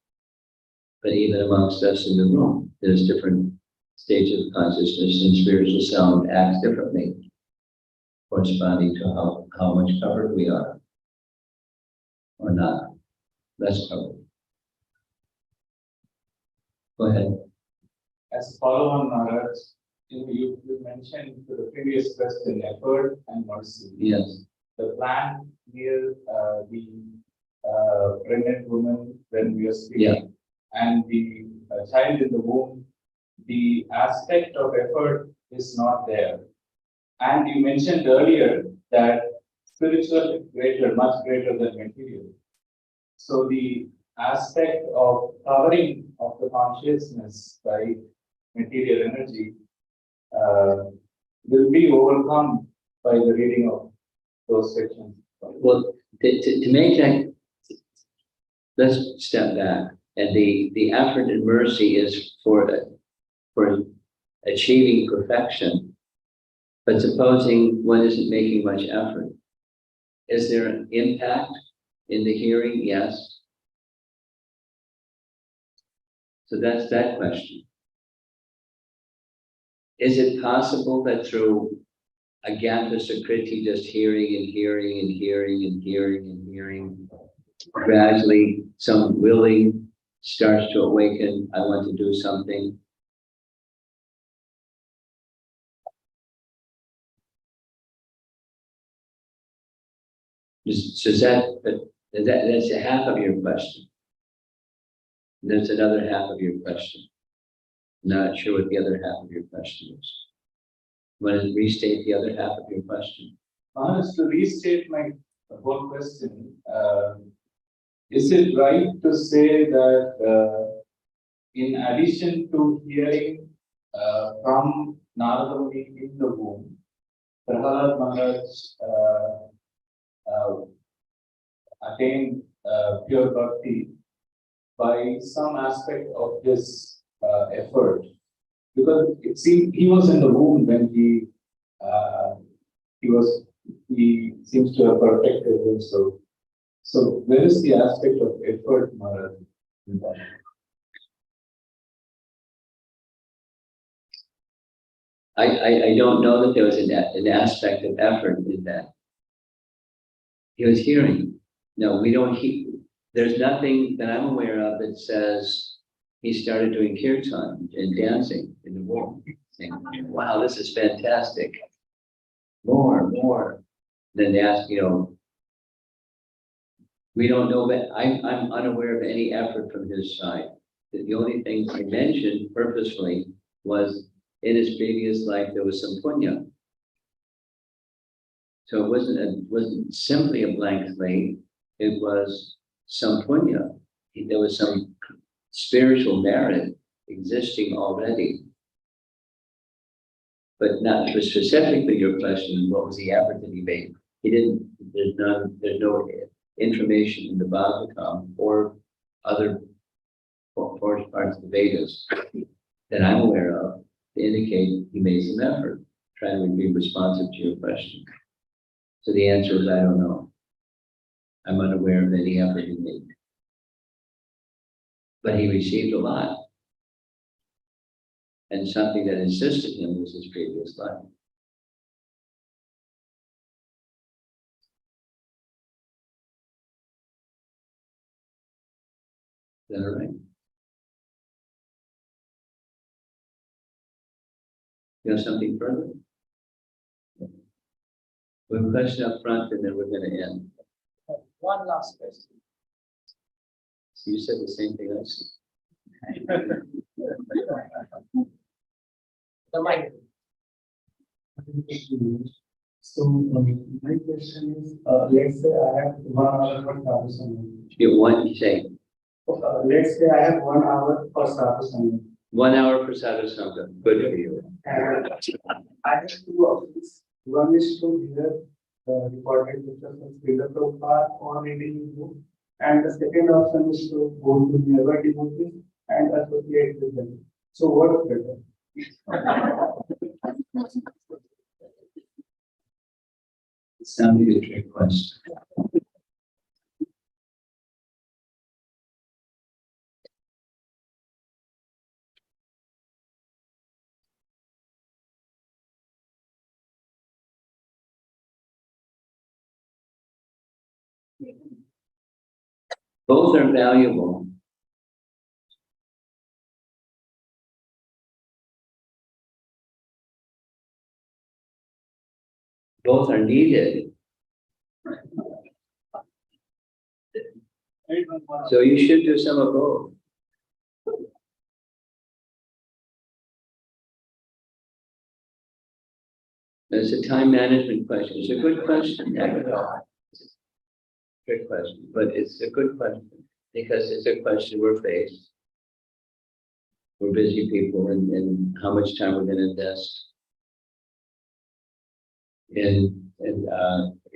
But even amongst us in the room, there's different stages of consciousness, and spiritual sound acts differently, corresponding to how much covered we are, or not, less covered. Go ahead. As a follow-on, Maharaj, you mentioned to the previous question, effort and mercy. Yes. The plant near the pregnant woman when we are speaking, and the child in the womb, the aspect of effort is not there. And you mentioned earlier that spiritual is greater, much greater than material. So the aspect of covering of the consciousness by material energy will be overcome by the reading of those sections. Well, to make that, let's step back. And the effort and mercy is for achieving perfection. But supposing one isn't making much effort, is there an impact in the hearing? Yes. So that's that question. Is it possible that through Agyata Sakriti, just hearing and hearing and hearing and hearing and hearing, gradually some willing starts to awaken, I want to do something? So that's a half of your question. There's another half of your question. Not sure what the other half of your question is. Want to restate the other half of your question? Honest, to restate my whole question, is it right to say that in addition to hearing from Narada Muni in the womb, Prahlad Maharaj attained pure bhakti by some aspect of his effort? Because it seemed he was in the womb when he seems to have perfected himself. So where is the aspect of effort, Maharaj, in that? I don't know that there was an aspect of effort in that. He was hearing. No, we don't hear. There's nothing that I'm aware of that says he started doing kirtan and dancing in the womb. Saying, wow, this is fantastic. More. Then they ask, we don't know, but I'm unaware of any effort from his side. The only thing I mentioned purposefully was in his previous life there was some punya. So it wasn't simply a blank slate. It was some punya. There was some spiritual merit existing already. But not specifically your question, what was the effort that he made? He didn't, there's no information in the Bhagavatam or other parts of the Vedas that I'm aware of to indicate he made some effort, trying to be responsive to your question. So the answer is I don't know. I'm unaware of any effort he made. But he received a lot. And something that assisted him was his previous life. Is that all right? You have something further? We have a question up front and then we're going to end. One last question. So you said the same thing I said. The mic. So, my question is, let's say I have 1 hour for sadhu. You want to say Let's say I have 1 hour for sadhu. 1 hour for sadhu sangha. Good for you. And I have two options. One is to hear the recorded lectures of Srila Prabhupada or reading his book. And the second option is to go to nearby devotees and associate with them. So what's better? It sounded a trick question. Both are valuable. Both are needed. So you should do some of both. It's a time management question. It's a good question. Good question, but it's a good question because it's a question we're faced. We're busy people, and how much time we're going to invest in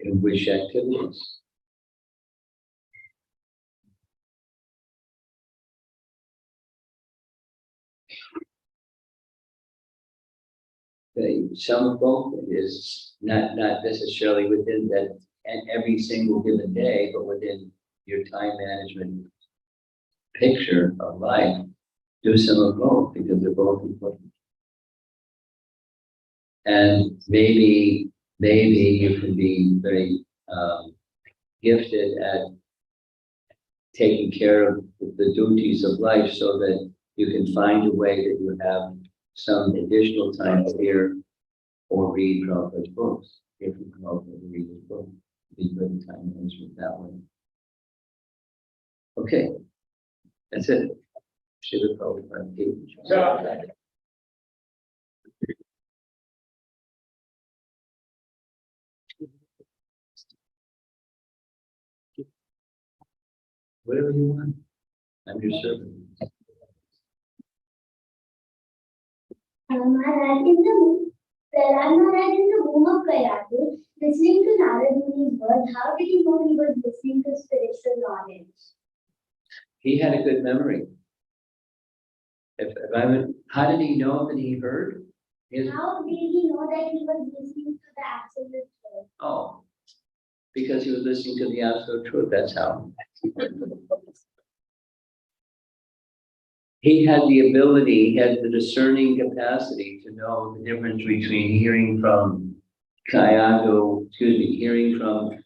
which activities. Some of both is not necessarily within that and every single given day, but within your time management picture of life, do some of both because they're both important. And maybe you can be very gifted at taking care of the duties of life so that you can find a way that you have some additional time to hear or read Prabhupada's books. If you come up with a read his book, be good time management that way. Okay, that's it. Shiva Prabhupada. Whatever you want. I'm your servant. Maharaj, Prahlad Maharaj in the womb of Kayatu, listening to Narad Muni's words, how did he know he was listening to spiritual knowledge? He had a good memory. How did he know that he heard? How did he know that he was listening to the absolute truth? Oh, because he was listening to the absolute truth. That's how. He had the ability, he had the discerning capacity to know the difference between hearing from hearing from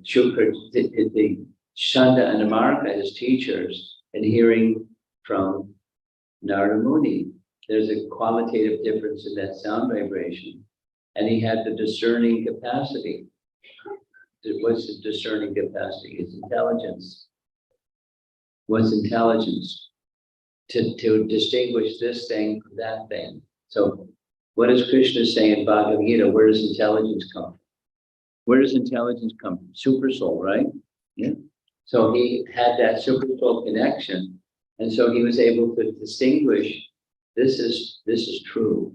Shukra, the Shanda and Amarka, his teachers, and hearing from Narada Muni. There's a qualitative difference in that sound vibration. And he had the discerning capacity. What's the discerning capacity? It's intelligence. What's intelligence? To distinguish this thing from that thing. So what does Krishna say in Bhagavad Gita? Where does intelligence come from? Where does intelligence come from? Super soul, right? Yeah. So he had that super soul connection. And so he was able to distinguish, this is true.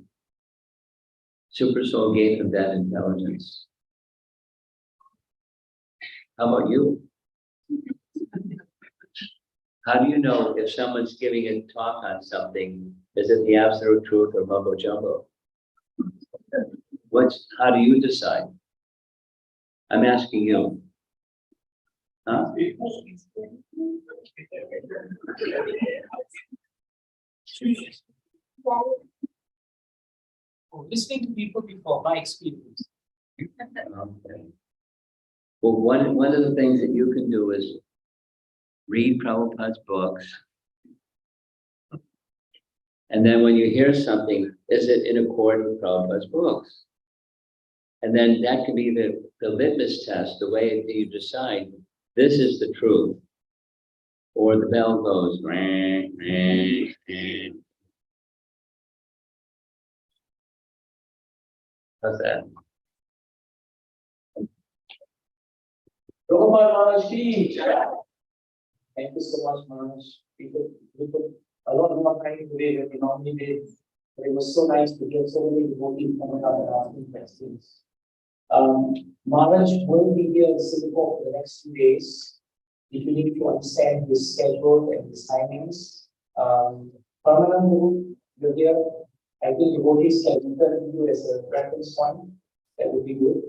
Super soul gave him that intelligence. How about you? How do you know if someone's giving a talk on something, is it the absolute truth or mumbo jumbo? How do you decide? I'm asking you. Huh? Listening to people before, my experience. Okay. Well, one of the things that you can do is read Prabhupada's books. And then when you hear something, is it in accord with Prabhupada's books? And then that can be the litmus test, the way that you decide, this is the truth. Or the bell goes, ring, ring, ring. How's that? Prabhupada Maharaj ki jai. Thank you so much, Maharaj. We put a lot more time today than we normally did. But it was so nice to get so many devotees coming out and asking questions. Maharaj will be here in Singapore for the next 2 days. If you need to understand his schedule and his timings, Parmanand, you're here. I think devotees can refer you as a reference point. That would be good.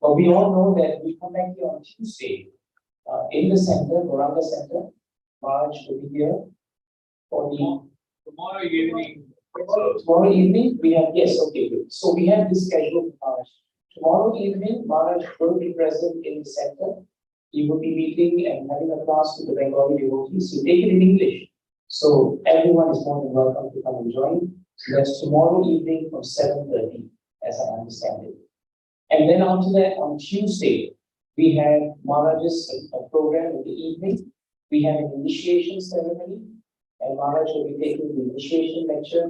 But we all know that we come back here on Tuesday in the center, Goranga Center. Maharaj will be here for the Tomorrow evening. tomorrow evening. We have yes, okay, good. So we have this schedule for Maharaj. Tomorrow evening, Maharaj will be present in the center. He will be meeting and having a class with the Bengali devotees. You take it in English. So everyone is more than welcome to come and join. So that's tomorrow evening from 7:30, as I understand it. And then after that, on Tuesday, we have Maharaj's program in the evening. We have an initiation ceremony, and Maharaj will be taking the initiation lecture.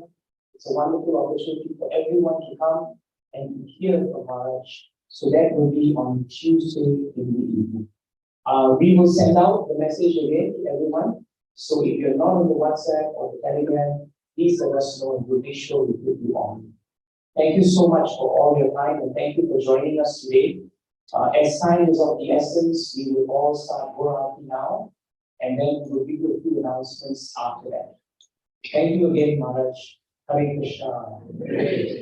It's a wonderful opportunity for everyone to come and hear from Maharaj. So that will be on Tuesday in the evening. We will send out the message again to everyone. So if you're not on the WhatsApp or the Telegram, please let us know and we'll make sure we put you on. Thank you so much for all your time and thank you for joining us today. As time is of the essence, we will all start Gurati now and then we'll give you a few announcements after that. Thank you again, Maharaj. Hare Krishna.